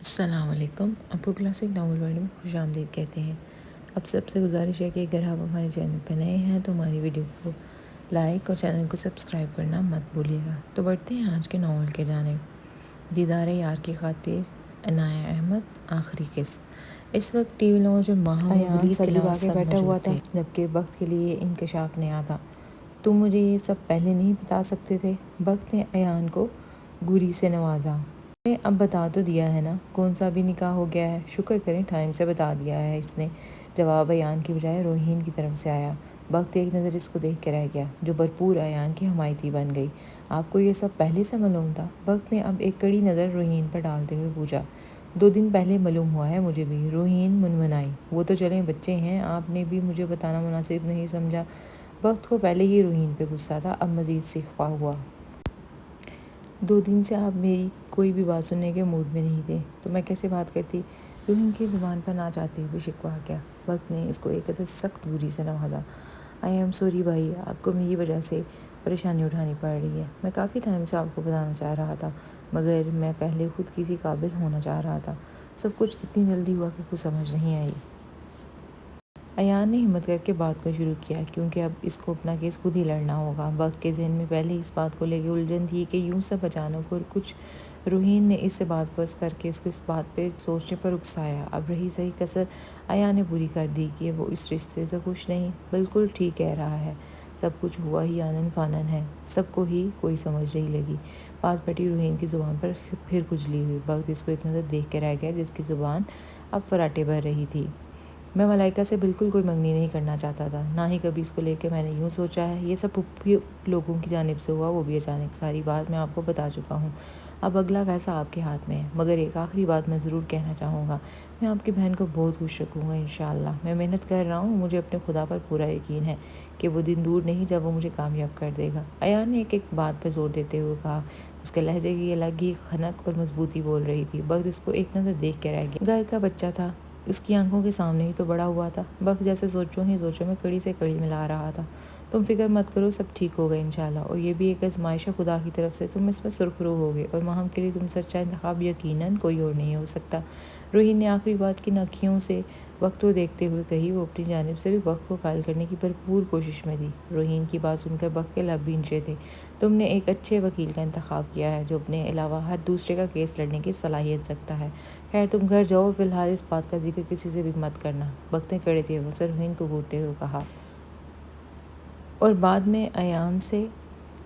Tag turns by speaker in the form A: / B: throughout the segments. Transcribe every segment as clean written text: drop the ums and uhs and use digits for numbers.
A: السلام علیکم. آپ کو کلاسک ناول ورلڈ میں خوش آمدید کہتے ہیں. اب سب سے گزارش ہے کہ اگر آپ ہمارے چینل پہ نئے ہیں تو ہماری ویڈیو کو لائک اور چینل کو سبسکرائب کرنا مت بھولیے گا. تو بڑھتے ہیں آج کے ناول کے جانب. دیدار یار کی خاطر عنایہ احمد آخری قسط. اس وقت ٹی وی لانچ میں ماہا و
B: ایان
A: ولید
B: سر
A: کے علاوہ
B: جھکا کے
A: سب
B: بیٹھا ہوا
A: موجود
B: تھا
A: تھے جبکہ وقت کے لیے انکشاف نیا تھا. تم مجھے یہ سب پہلے نہیں بتا سکتے تھے؟ وقت نے ایان کو گوری سے نوازا. میں اب بتا تو دیا ہے نا. کون سا بھی نکاح ہو گیا ہے؟ شکر کریں ٹائم سے بتا دیا ہے اس نے. جواب ایان کی بجائے روحین کی طرف سے آیا. وقت ایک نظر اس کو دیکھ کے رہ گیا جو بھرپور ایان کی حمایتی بن گئی. آپ کو یہ سب پہلے سے معلوم تھا؟ وقت نے اب ایک کڑی نظر روحین پر ڈالتے ہوئے پوچھا. 2 دن پہلے معلوم ہوا ہے مجھے بھی. روحین منمنائی. وہ تو چلیں بچے ہیں، آپ نے بھی مجھے بتانا مناسب نہیں سمجھا. وقت کو پہلے ہی روحین پہ غصہ تھا، اب مزید سے خفا ہوا. 2 دن سے آپ میری کوئی بھی بات سننے کے موڈ میں نہیں تھے تو میں کیسے بات کرتی؟ روحین کی زبان پر نہ چاہتے ہوئے شکوہ کیا. وقت نے اس کو ایک قدر سخت دوری سے نوازا. آئی ایم سوری بھائی، آپ کو میری وجہ سے پریشانی اٹھانی پڑ رہی ہے. میں کافی ٹائم سے آپ کو بتانا چاہ رہا تھا مگر میں پہلے خود کسی قابل ہونا چاہ رہا تھا. سب کچھ اتنی جلدی ہوا کہ کچھ سمجھ نہیں آئی. ایان نے ہمت کر کے بات کو شروع کیا کیونکہ اب اس کو اپنا کیس خود ہی لڑنا ہوگا. وقت کے ذہن میں پہلے اس بات کو لے کے الجھن تھی کہ یوں سب اچانک اور کچھ. روحین نے اس سے بات پرس کر کے اس کو اس بات پہ سوچنے پر اکسایا. اب رہی صحیح کسر ایان نے پوری کر دی کہ وہ اس رشتے سے خوش نہیں. بالکل ٹھیک کہہ رہا ہے، سب کچھ ہوا ہی آنن فانن ہے. سب کو ہی کوئی سمجھ نہیں لگی. پاس بیٹھی روحین کی زبان پر پھر کھجلی ہوئی. وقت اس کو ایک نظر دیکھ کے رہ گیا جس کی زبان اب فراٹے بھر رہی تھی. میں ملائکہ سے بالکل کوئی منگنی نہیں کرنا چاہتا تھا، نہ ہی کبھی اس کو لے کے میں نے یوں سوچا ہے. یہ سب پھپھی لوگوں کی جانب سے ہوا، وہ بھی اچانک. ساری بات میں آپ کو بتا چکا ہوں، اب اگلا فیصلہ آپ کے ہاتھ میں ہے. مگر ایک آخری بات میں ضرور کہنا چاہوں گا. میں آپ کی بہن کو بہت خوش رکھوں گا انشاءاللہ. میں محنت کر رہا ہوں، مجھے اپنے خدا پر پورا یقین ہے کہ وہ دن دور نہیں جب وہ مجھے کامیاب کر دے گا. ایان نے ایک بات پہ زور دیتے ہوئے کہا. اس کے لہجے کی الگ ہی خنک اور مضبوطی بول رہی تھی. وقت اس کو ایک نظر دیکھ کے رہ گیا. گھر کا بچہ تھا، اس کی آنکھوں کے سامنے ہی تو بڑا ہوا تھا. وقت جیسے سوچوں میں کڑی سے کڑی ملا رہا تھا. تم فکر مت کرو، سب ٹھیک ہوگا انشاءاللہ. اور یہ بھی ایک آزمائش ہے خدا کی طرف سے. تم اس میں سرخرو ہوگے اور ماہم کے لیے تم سچا انتخاب یقیناً کوئی اور نہیں ہو سکتا. روحین نے آخری بات کی نکھیوں سے وقت کو دیکھتے ہوئے کہی. وہ اپنی جانب سے بھی وقت کو قائل کرنے کی بھرپور کوشش میں تھی. روحین کی بات سن کر وقت کے لب بھینچے تھے. تم نے ایک اچھے وکیل کا انتخاب کیا ہے جو اپنے علاوہ ہر دوسرے کا کیس لڑنے کی صلاحیت رکھتا ہے. خیر تم گھر جاؤ، فی الحال اس بات کا ذکر کسی سے بھی مت کرنا. وقت نے کڑے تیور سے روحین کو گھورتے ہوئے کہا. اور بعد میں ایان سے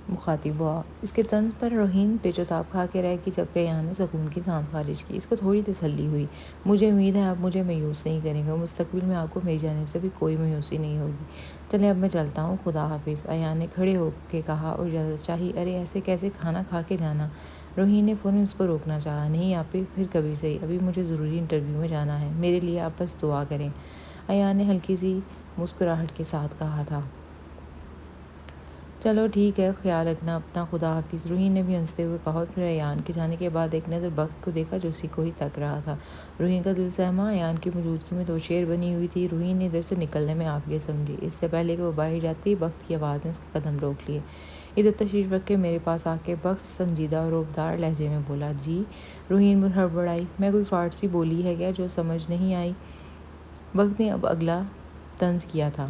A: مخاطب ہوا. اس کے طنز پر روحین پیچ و تاب کھا کے رہ گئی جبکہ ایان نے سکون کی سانس خارج کی. اس کو تھوڑی تسلی ہوئی. مجھے امید ہے آپ مجھے مایوس نہیں کریں گے. مستقبل میں آپ کو میری جانب سے بھی کوئی مایوسی نہیں ہوگی. چلیں اب میں چلتا ہوں، خدا حافظ. ایان نے کھڑے ہو کے کہا اور اجازت چاہی. ارے ایسے کیسے کھانا کھا کے جانا؟ روحین نے فوراً اس کو روکنا چاہا. نہیں آپی، پھر کبھی صحیح، ابھی مجھے ضروری انٹرویو میں جانا ہے. میرے لیے آپ بس دعا کریں. ایان نے ہلکی سی مسکراہٹ کے ساتھ کہا تھا. چلو ٹھیک ہے، خیال رکھنا اپنا، خدا حافظ. روحین نے بھی ہنستے ہوئے کہا اور پھر ایان کے جانے کے بعد ایک نظر وقت کو دیکھا جو اسی کو ہی تک رہا تھا. روحین کا دل سہما. ایان کی موجودگی میں 2 شیر بنی ہوئی تھی. روحین نے ادھر سے نکلنے میں عافیت سمجھی. اس سے پہلے کہ وہ باہر جاتی وقت کی آواز نے اس کے قدم روک لیے. ادھر تشریف رکھ کے میرے پاس آ کے وقت سنجیدہ اور رعبدار لہجے میں بولا. جی؟ روحین ہڑبڑائی. میں کوئی فارسی بولی ہے کیا جو سمجھ نہیں آئی؟ وقت نے اب اگلا طنز کیا تھا.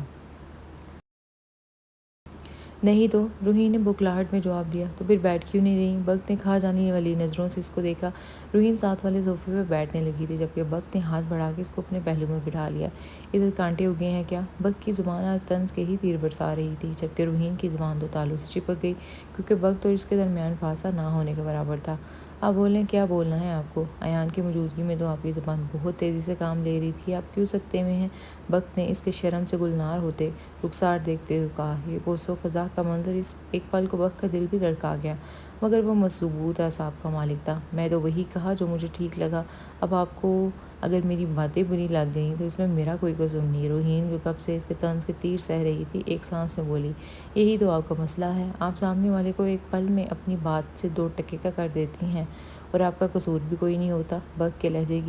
A: نہیں تو، روحین نے بوکھلاہٹ میں جواب دیا. تو پھر بیٹھ کیوں نہیں رہی؟ وقت نے کھا جانے والی نظروں سے اس کو دیکھا. روحین ساتھ والے صوفے پہ بیٹھنے لگی تھی جبکہ وقت نے ہاتھ بڑھا کے اس کو اپنے پہلو میں بٹھا لیا. ادھر کانٹے اگے ہیں کیا؟ وقت کی زبان آج طنز کے ہی تیر برسا رہی تھی جبکہ روحین کی زبان تو تالوں سے چپک گئی کیونکہ وقت اور اس کے درمیان فاصلہ نہ ہونے کے برابر تھا. آپ بولیں، کیا بولنا ہے آپ کو؟ ایان کی موجودگی میں تو آپ کی زبان بہت تیزی سے کام لے رہی تھی. آپ کیوں سکتے میں ہیں؟ وقت نے اس کے شرم سے گلنار ہوتے رخسار دیکھتے ہوئے کہا. یہ کوس و قزح کا منظر اس ایک پل کو وقت کا دل بھی دھڑکا گیا مگر وہ مضبوط اعصاب کا مالک تھا. میں تو وہی کہا جو مجھے ٹھیک لگا. اب آپ کو اگر میری باتیں بری لگ گئیں تو اس میں میرا کوئی قصور نہیں. روحین جو کب سے اس کے طنز کے تیر سہ رہی تھی ایک سانس میں بولی. یہی تو آپ کا مسئلہ ہے، آپ سامنے والے کو ایک پل میں اپنی بات سے 2 ٹکے کا کر دیتی ہیں اور آپ کا قصور بھی کوئی نہیں ہوتا. وقت کے لہجے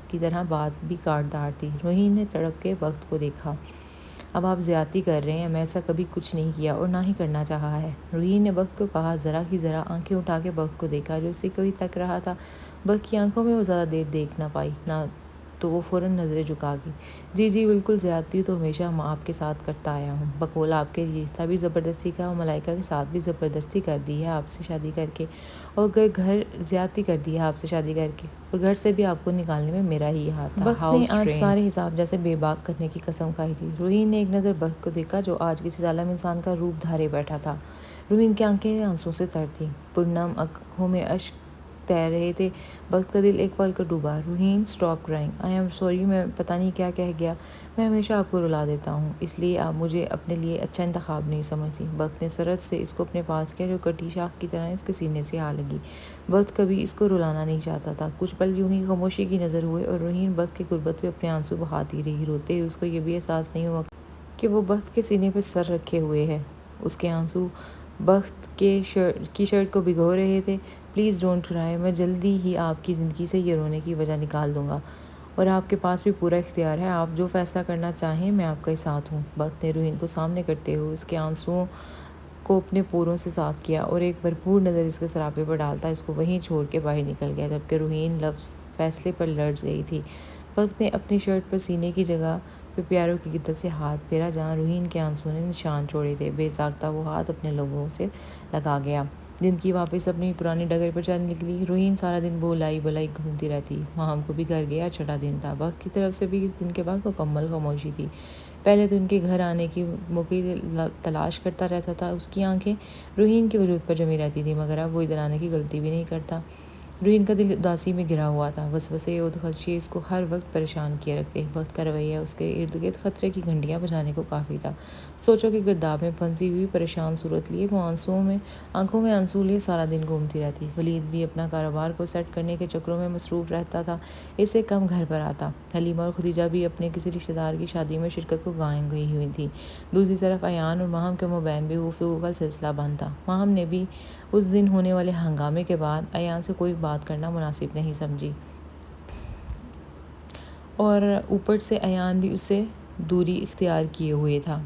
A: کی طرح بات بھی کاٹ دار تھی. روحین نے تڑپ کے وقت کو دیکھا. اب آپ زیادتی کر رہے ہیں، میں ایسا کبھی کچھ نہیں کیا اور نہ ہی کرنا چاہا ہے۔ روحین نے بخت کو کہا۔ ذرا کی ذرا آنکھیں اٹھا کے بخت کو دیکھا جو اسے کوئی تک رہا تھا۔ بخت کی آنکھوں میں وہ زیادہ دیر دیکھ نہ پائی، نہ تو وہ فوراً نظریں جھکا گئی۔ جی بالکل، زیادتی تو ہمیشہ آپ کے ساتھ کرتا آیا ہوں۔ بقول آپ کے رشتہ بھی زبردستی کا اور ملائکہ کے ساتھ بھی زبردستی کر دی ہے آپ سے شادی کر کے، اور گھر زیادتی کر دی ہے آپ سے شادی کر کے، اور گھر سے بھی آپ کو نکالنے میں میرا ہی ہاتھ تھا۔ بخت نے آج سارے حساب جیسے بے باک کرنے کی قسم کھائی تھی۔ روحین نے ایک نظر بخت کو دیکھا جو آج کسی ظالم انسان کا روپ دھارے بیٹھا تھا۔ روحین کی آنکھیں آنسوں سے تر تھیں، پرنم آنکھوں میں اشک تیر رہے تھے۔ بخت کا دل ایک پل کو ڈوبا۔ Ruhain stop crying, I'm sorry, میں پتہ نہیں کیا کہہ گیا، میں ہمیشہ آپ کو رلا دیتا ہوں، اس لیے آپ مجھے اپنے لیے اچھا انتخاب نہیں سمجھتی۔ بخت نے سرعت سے اس کو اپنے پاس کیا جو کٹی شاخ کی طرح اس کے سینے سے آ لگی۔ بخت کبھی اس کو رلانا نہیں چاہتا تھا۔ کچھ پل یوں ہی خاموشی کی نظر ہوئے اور روحین بخت کی غربت پہ اپنے آنسو بہاتی رہی۔ روتے ہوئے اس کو یہ بھی احساس نہیں ہوا کہ وہ بخت کے سینے پہ سر رکھے ہوئے ہے۔ اس کے آنسو بخت کی شرٹ کو بھگو رہے تھے۔ پلیز ڈونٹ کرائے، میں جلدی ہی آپ کی زندگی سے یہ رونے کی وجہ نکال دوں گا، اور آپ کے پاس بھی پورا اختیار ہے، آپ جو فیصلہ کرنا چاہیں میں آپ کے ساتھ ہوں۔ بخت نے روحین کو سامنے کرتے ہوئے اس کے آنسوؤں کو اپنے پوروں سے صاف کیا اور ایک بھرپور نظر اس کے سراپے پر ڈالتا اس کو وہیں چھوڑ کے باہر نکل گیا، جبکہ روحین لفظ فیصلے پر لرز گئی تھی۔ بخت نے اپنی شرٹ پر سینے کی جگہ پہ پیاروں کی گدل سے ہاتھ پھیرا جہاں روحین کے آنسوؤں نے نشان چھوڑے تھے۔ بے ساختہ وہ ہاتھ اپنے لبوں سے لگا گیا۔ زندگی واپس اپنی پرانی ڈگر پر چلنے لگی۔ روحین سارا دن بولائی بلائی گھومتی رہتی۔ ماہم کو بھی گھر گیا چھٹا دن تھا۔ بخت کی طرف سے بھی اس دن کے بعد مکمل خاموشی تھی۔ پہلے تو ان کے گھر آنے کی موقع تلاش کرتا رہتا تھا۔ اس کی آنکھیں روحین کے وجود پر جمی رہتی تھیں، مگر اب وہ ادھر آنے کی غلطی بھی نہیں کرتا۔ روحین کا دل اداسی میں گھرا ہوا تھا۔ وسوسے اور خدشے اس کو ہر وقت پریشان کیے رکھتے۔ بخت کا رویہ اس کے ارد گرد خطرے کی گھنٹیاں بجانے کو کافی تھا۔ سوچوں کی گرداب میں پھنسی ہوئی پریشان صورت لیے وہ آنکھوں میں آنسو لیے سارا دن گھومتی رہتی۔ ولید بھی اپنا کاروبار کو سیٹ کرنے کے چکروں میں مصروف رہتا تھا، اس سے کم گھر پر آتا۔ حلیمہ اور خدیجہ بھی اپنے کسی رشتہ دار کی شادی میں شرکت کو گائیں گئی ہوئی تھیں۔ دوسری طرف ایان اور ماہم کے مابین بھی گفتگو کا سلسلہ بند تھا۔ ماہم نے بھی اس دن ہونے والے ہنگامے کے بعد ایان سے کوئی بات کرنا مناسب نہیں سمجھی، اور اوپر سے ایان بھی اس سے دوری اختیار کیے ہوئے تھا۔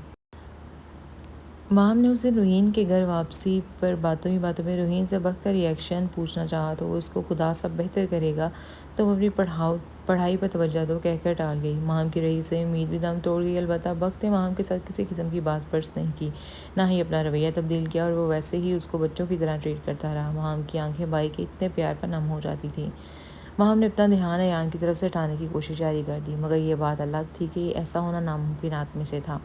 A: ماہم نے اس دن روحین کے گھر واپسی پر باتوں ہی باتوں میں روحین سے بخت کا ری ایکشن پوچھنا چاہا تو وہ اس کو خدا سب بہتر کرے گا، تم اپنی پڑھائی پر توجہ دو کہہ کر ٹال گئی۔ ماہم کی رہی سے امید بھی دم توڑ گئی۔ البتہ بخت نے ماہم کے ساتھ کسی قسم کی بات پرس نہیں کی، نہ ہی اپنا رویہ تبدیل کیا، اور وہ ویسے ہی اس کو بچوں کی طرح ٹریٹ کرتا رہا۔ ماہم کی آنکھیں بھائی کے اتنے پیار پر نم ہو جاتی تھیں۔ ماہم نے اپنا دھیان ایان کی طرف سے ہٹانے کی کوشش جاری کر دی، مگر یہ بات الگ تھی کہ ایسا ہونا ناممکنات میں سے تھا۔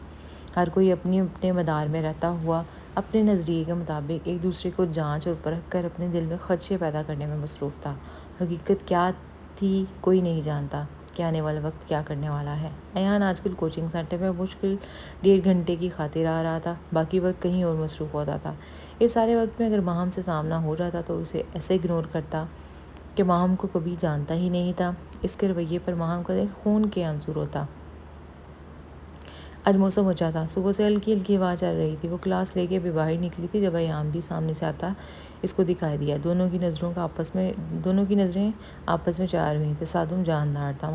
A: ہر کوئی اپنے مدار میں رہتا ہوا اپنے نظریے کے مطابق ایک دوسرے کو جانچ اور پرکھ کر اپنے دل میں خدشے پیدا کرنے میں مصروف تھا۔ حقیقت کیا تھی کوئی نہیں جانتا کہ آنے والا وقت کیا کرنے والا ہے۔ ایان آج کل کوچنگ سینٹر میں مشکل 1.5 گھنٹے کی خاطر آ رہا تھا، باقی وقت کہیں اور مصروف ہوتا تھا۔ اس سارے وقت میں اگر ماہم سے سامنا ہو جاتا تو اسے ایسے اگنور کرتا کہ ماہم کو کبھی جانتا ہی نہیں تھا۔ اس کے رویے پر ماہم کا دل خون کے آنسو روتا۔ آج موسم اچھا تھا، صبح سے ہلکی ہلکی ہوا چل رہی تھی۔ وہ کلاس لے کے بھی باہر نکلی تھی جب ایان بھی سامنے سے آتا اس کو دکھائی دیا۔ دونوں کی نظریں آپس میں چار ہوئیں۔ تصادم جاندار تھا۔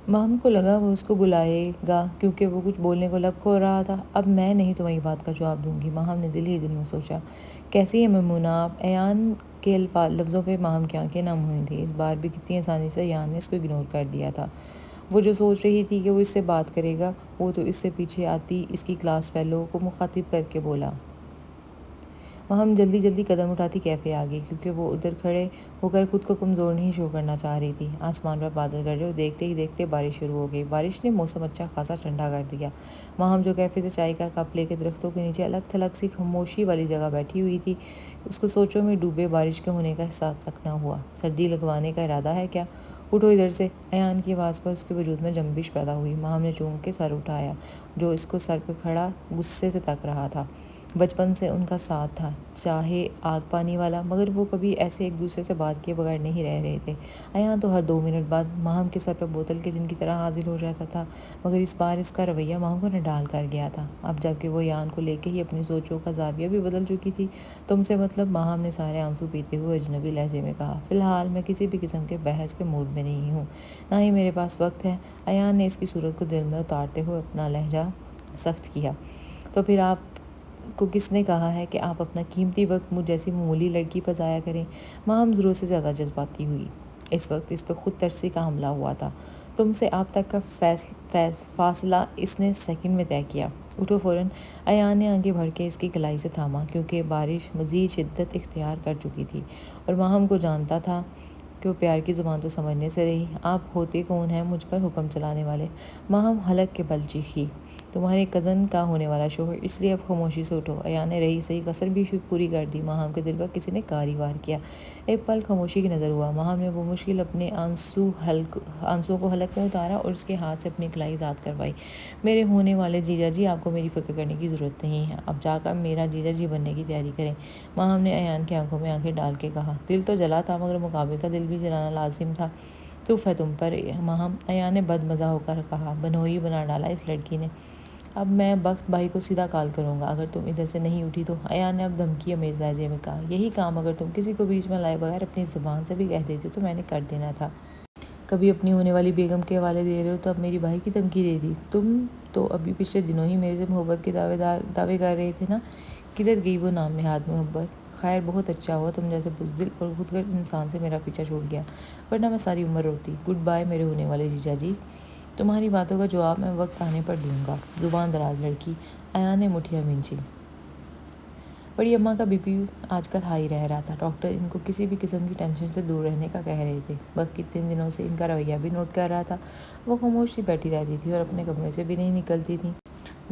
A: ماہم کو لگا وہ اس کو بلائے گا کیونکہ وہ کچھ بولنے کو لب کھول رہا تھا۔ اب میں نہیں تمہاری بات کا جواب دوں گی، ماہم نے دل ہی دل میں سوچا۔ کیسی ہے میمونہ آپ؟ ایان کے لفظوں پہ ماہم کی آنکھیں نم ہوئی تھیں۔ اس بار بھی کتنی آسانی سے ایان نے اس کو اگنور کر دیا تھا۔ وہ جو سوچ رہی تھی کہ وہ اس سے بات کرے گا، وہ تو اس سے پیچھے آتی اس کی کلاس فیلو کو مخاطب کر کے بولا۔ ماہم جلدی قدم اٹھاتی کیفے آ گئی کیونکہ وہ ادھر کھڑے ہو کر خود کو کمزور نہیں شو کرنا چاہ رہی تھی۔ آسمان پر بادل گرجے اور دیکھتے ہی دیکھتے بارش شروع ہو گئی۔ بارش نے موسم اچھا خاصا ٹھنڈا کر دیا۔ ماہم جو کیفے سے چائے کا کپ لے کے درختوں کے نیچے الگ تھلگ سی خاموشی والی جگہ بیٹھی ہوئی تھی، اس کو سوچوں میں ڈوبے بارش کے ہونے کا احساس تک نہ ہوا۔ سردی لگوانے کا ارادہ ہے کیا؟ اٹھو ادھر سے۔ ایان کی آواز پر اس کے وجود میں جنبش پیدا ہوئی۔ ماہم نے چونک کے سر اٹھایا جو اس کو سر پہ کھڑا غصے سے تک رہا تھا۔ بچپن سے ان کا ساتھ تھا، چاہے آگ پانی والا، مگر وہ کبھی ایسے ایک دوسرے سے بات کیے بغیر نہیں رہ رہے تھے۔ ایان تو ہر 2 منٹ بعد ماہم کے سر پر بوتل کے جن کی طرح حاضر ہو جاتا تھا، مگر اس بار اس کا رویہ ماہم کو نڈال کر گیا تھا۔ اب جب کہ وہ ایان کو لے کے ہی اپنی سوچوں کا زاویہ بھی بدل چکی تھی۔ تم سے مطلب؟ ماہم نے سارے آنسو پیتے ہوئے اجنبی لہجے میں کہا۔ فی الحال میں کسی بھی قسم کے بحث کے موڈ میں نہیں ہوں، نہ ہی میرے پاس وقت ہے۔ ایان نے اس کی صورت کو دل میں اتارتے ہوئے اپنا لہجہ سخت کیا۔ تو پھر آپ کو کس نے کہا ہے کہ آپ اپنا قیمتی وقت مجھ جیسی معمولی لڑکی پر ضائع کریں؟ ماہم ضرور سے زیادہ جذباتی ہوئی۔ اس وقت اس پہ خود ترسی کا حملہ ہوا تھا۔ تم سے آپ تک کا فاصلہ اس نے سیکنڈ میں طے کیا۔ اٹھو فوراً۔ ایان نے آگے بڑھ کے اس کی کلائی سے تھاما، کیونکہ بارش مزید شدت اختیار کر چکی تھی اور ماہم کو جانتا تھا کہ وہ پیار کی زبان تو سمجھنے سے رہی۔ آپ ہوتے کون ہیں مجھ پر حکم چلانے والے؟ ماہم حلق کے بل چیخی۔ تمہارے کزن کا ہونے والا شوہر، اس لیے اب خاموشی سے اٹھو۔ ایان نے رہی صحیح کسر بھی پوری کر دی۔ ماہم کے دل پر کسی نے کاری وار کیا۔ ایک پل خاموشی کی نظر ہوا۔ ماہم نے بمشکل اپنے آنسوؤں کو حلق میں اتارا اور اس کے ہاتھ سے اپنی کلائی ذات کروائی۔ میرے ہونے والے جیجا جی، آپ کو میری فکر کرنے کی ضرورت نہیں ہے۔ اب جا کر میرا جیجا جی بننے کی تیاری کریں۔ ماہم نے ایان کی آنکھوں میں آنکھیں ڈال کے کہا۔ دل تو جلا تھا، مگر مقابل کا دل بھی جلانا لازم تھا۔ توف ہے تم پر ماہم، ایان نے بد مزہ ہو کر کہا۔ بنوئی بنا ڈالا اس لڑکی نے۔ اب میں بخت بھائی کو سیدھا کال کروں گا اگر تم ادھر سے نہیں اٹھی تو، ایان نے اب دھمکی آمیز لہجے میں کہا۔ یہی کام اگر تم کسی کو بیچ میں لائے بغیر اپنی زبان سے بھی کہہ دیتے تو میں نے کر دینا تھا۔ کبھی اپنی ہونے والی بیگم کے حوالے دے رہے ہو تو اب میری بھائی کی دھمکی دے دی۔ تم تو ابھی پچھلے دنوں ہی میرے سے محبت کے دعوے کر رہے تھے نا۔ کدھر گئی وہ نام نہاد محبت؟ خیر، بہت اچھا ہوا تم جیسے بزدل اور خودغرض انسان سے میرا پیچھا چھوڑ گیا، ورنہ میں ساری عمر روتی۔ گڈ بائے میرے ہونے والے جیجا جی۔ تمہاری باتوں کا جواب میں وقت آنے پر دوں گا، زبان دراز لڑکی۔ ایان نے مٹھیاں بھینچی۔ بڑی اماں کا بی پی آج کل ہائی رہ رہا تھا۔ ڈاکٹر ان کو کسی بھی قسم کی ٹینشن سے دور رہنے کا کہہ رہے تھے۔ وقت کی 3 دنوں سے ان کا رویہ بھی نوٹ کر رہا تھا۔ وہ خاموش سی بیٹھی رہتی تھی اور اپنے کمرے سے بھی نہیں نکلتی تھی۔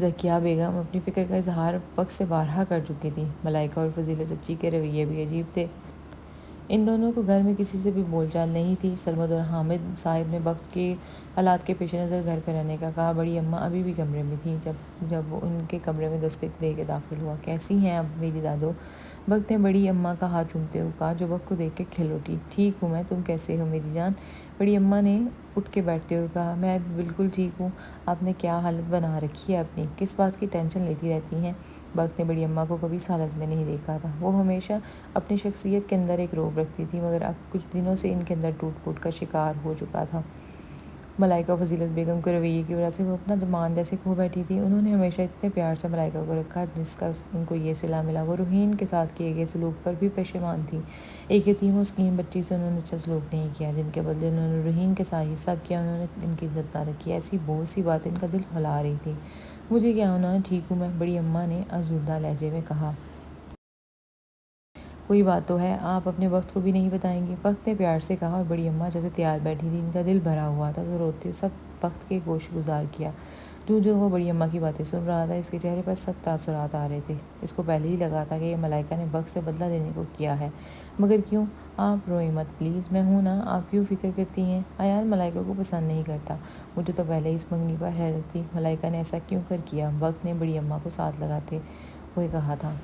A: ذکیہ بیگم اپنی فکر کا اظہار وقت سے بارہا کر چکی تھی۔ ملائکہ اور فضیلہ چچی کے رویے بھی عجیب تھے۔ ان دونوں کو گھر میں کسی سے بھی بول چال نہیں تھی۔ سرمد اور حامد صاحب نے وقت کے حالات کے پیش نظر گھر پہ رہنے کا کہا۔ بڑی اماں ابھی بھی کمرے میں تھیں جب وہ ان کے کمرے میں دستک دے کے داخل ہوا۔ کیسی ہیں اب میری دادو؟ وقت نے بڑی اماں کا ہاتھ چومتے ہوئے کہا، جو وقت کو دیکھ کے کھل اٹھی۔ ٹھیک ہوں میں، تم کیسے ہو میری جان؟ بڑی اماں نے اٹھ کے بیٹھتے ہوئے کہا۔ میں بھی بالکل ٹھیک ہوں۔ آپ نے کیا حالت بنا رکھی ہے اپنی، کس بات کی ٹینشن لیتی رہتی ہیں؟ وقت نے بڑی اماں کو کبھی اس حالت میں نہیں دیکھا تھا۔ وہ ہمیشہ اپنی شخصیت کے اندر ایک رعب رکھتی تھی، مگر اب کچھ دنوں سے ان کے اندر ٹوٹ پھوٹ کا شکار ہو چکا تھا۔ ملائکہ فضیلت بیگم کے رویے کی وجہ سے وہ اپنا جمان جیسے کھو بیٹھی تھی۔ انہوں نے ہمیشہ اتنے پیار سے ملائکہ کو رکھا جس کا ان کو یہ صلہ ملا۔ وہ روحین کے ساتھ کیے گئے سلوک پر بھی پشیمان تھی۔ ایک یتیم و مسکین بچی سے انہوں نے اچھا سلوک نہیں کیا، جن کے بدلے انہوں نے روحین کے ساتھ یہ سب کیا۔ انہوں نے ان کی عزت نہ رکھی۔ ایسی بہت سی باتیں ان کا دل ہلا رہی تھی۔ مجھے کیا ہونا ہے، ٹھیک ہوں میں، بڑی اماں نے ازردہ لہجے میں کہا۔ کوئی بات تو ہے، آپ اپنے وقت کو بھی نہیں بتائیں گے؟ وقت نے پیار سے کہا، اور بڑی اماں جیسے تیار بیٹھی تھی۔ ان کا دل بھرا ہوا تھا تو روتے سب وقت کے گوش گزار کیا۔ جو وہ بڑی اماں کی باتیں سن رہا تھا، اس کے چہرے پر سخت تاثرات آ رہے تھے۔ اس کو پہلے ہی لگا تھا کہ یہ ملائکہ نے وقت سے بدلہ لینے کو کیا ہے، مگر کیوں؟ آپ روئیں مت پلیز، میں ہوں نا، آپ کیوں فکر کرتی ہیں؟ ایان ملائکہ کو پسند نہیں کرتا۔ مجھے تو پہلے ہی اس منگنی پر حیرت تھی، ملائکہ نے ایسا کیوں کر کیا؟ وقت نے بڑی اماں کو ساتھ لگاتے ہوئے کہا تھا،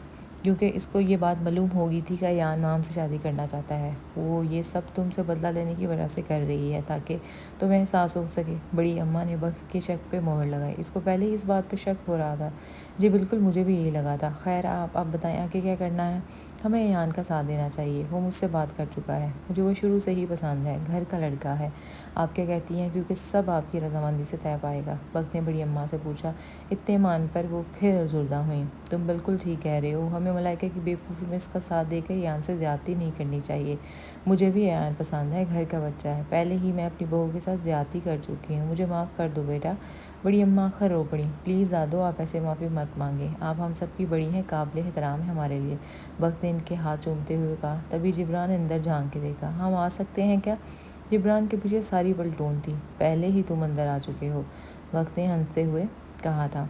A: کیونکہ اس کو یہ بات معلوم ہوگی تھی کہ ایان ماہم سے شادی کرنا چاہتا ہے۔ وہ یہ سب تم سے بدلہ لینے کی وجہ سے کر رہی ہے، تاکہ تمہیں احساس ہو سکے۔ بڑی اماں نے وقت کے شک پہ مہر لگائی۔ اس کو پہلے ہی اس بات پہ شک ہو رہا تھا۔ جی بالکل، مجھے بھی یہی لگا تھا۔ خیر، آپ بتائیں آگے کیا کرنا ہے؟ ہمیں ایان کا ساتھ دینا چاہیے۔ وہ مجھ سے بات کر چکا ہے، مجھے وہ شروع سے ہی پسند ہے، گھر کا لڑکا ہے۔ آپ کیا کہتی ہیں؟ کیونکہ سب آپ کی رضامندی سے طے پائے گا، وقت نے بڑی اماں سے پوچھا۔ اطمینان پر وہ پھر افسردہ ہوئیں۔ تم بالکل ٹھیک کہہ رہے ہو، ہمیں ملائکہ کی بیوقوفی میں اس کا ساتھ دے کر ایان سے زیادتی نہیں کرنی چاہیے۔ مجھے بھی ایان پسند ہے، گھر کا بچہ ہے، پہلے ہی میں اپنی بہو کے ساتھ زیادتی کر چکی ہوں، مجھے معاف کر دو بیٹا۔ بڑی اماں خر رو پڑیں۔ پلیز دادو، آپ ایسے معافی مت مانگیں، آپ ہم سب کی بڑی ہیں، قابل احترام ہیں ہمارے لیے۔ وقت نے ان کے ہاتھ چومتے ہوئے کہا۔ تبھی جبران نے اندر جھانک کے دیکھا۔ ہم آ سکتے ہیں کیا؟ جبران کے پیچھے ساری پلٹون تھی۔ پہلے ہی تم اندر آ چکے ہو، وقت نے ہنستے ہوئے کہا تھا۔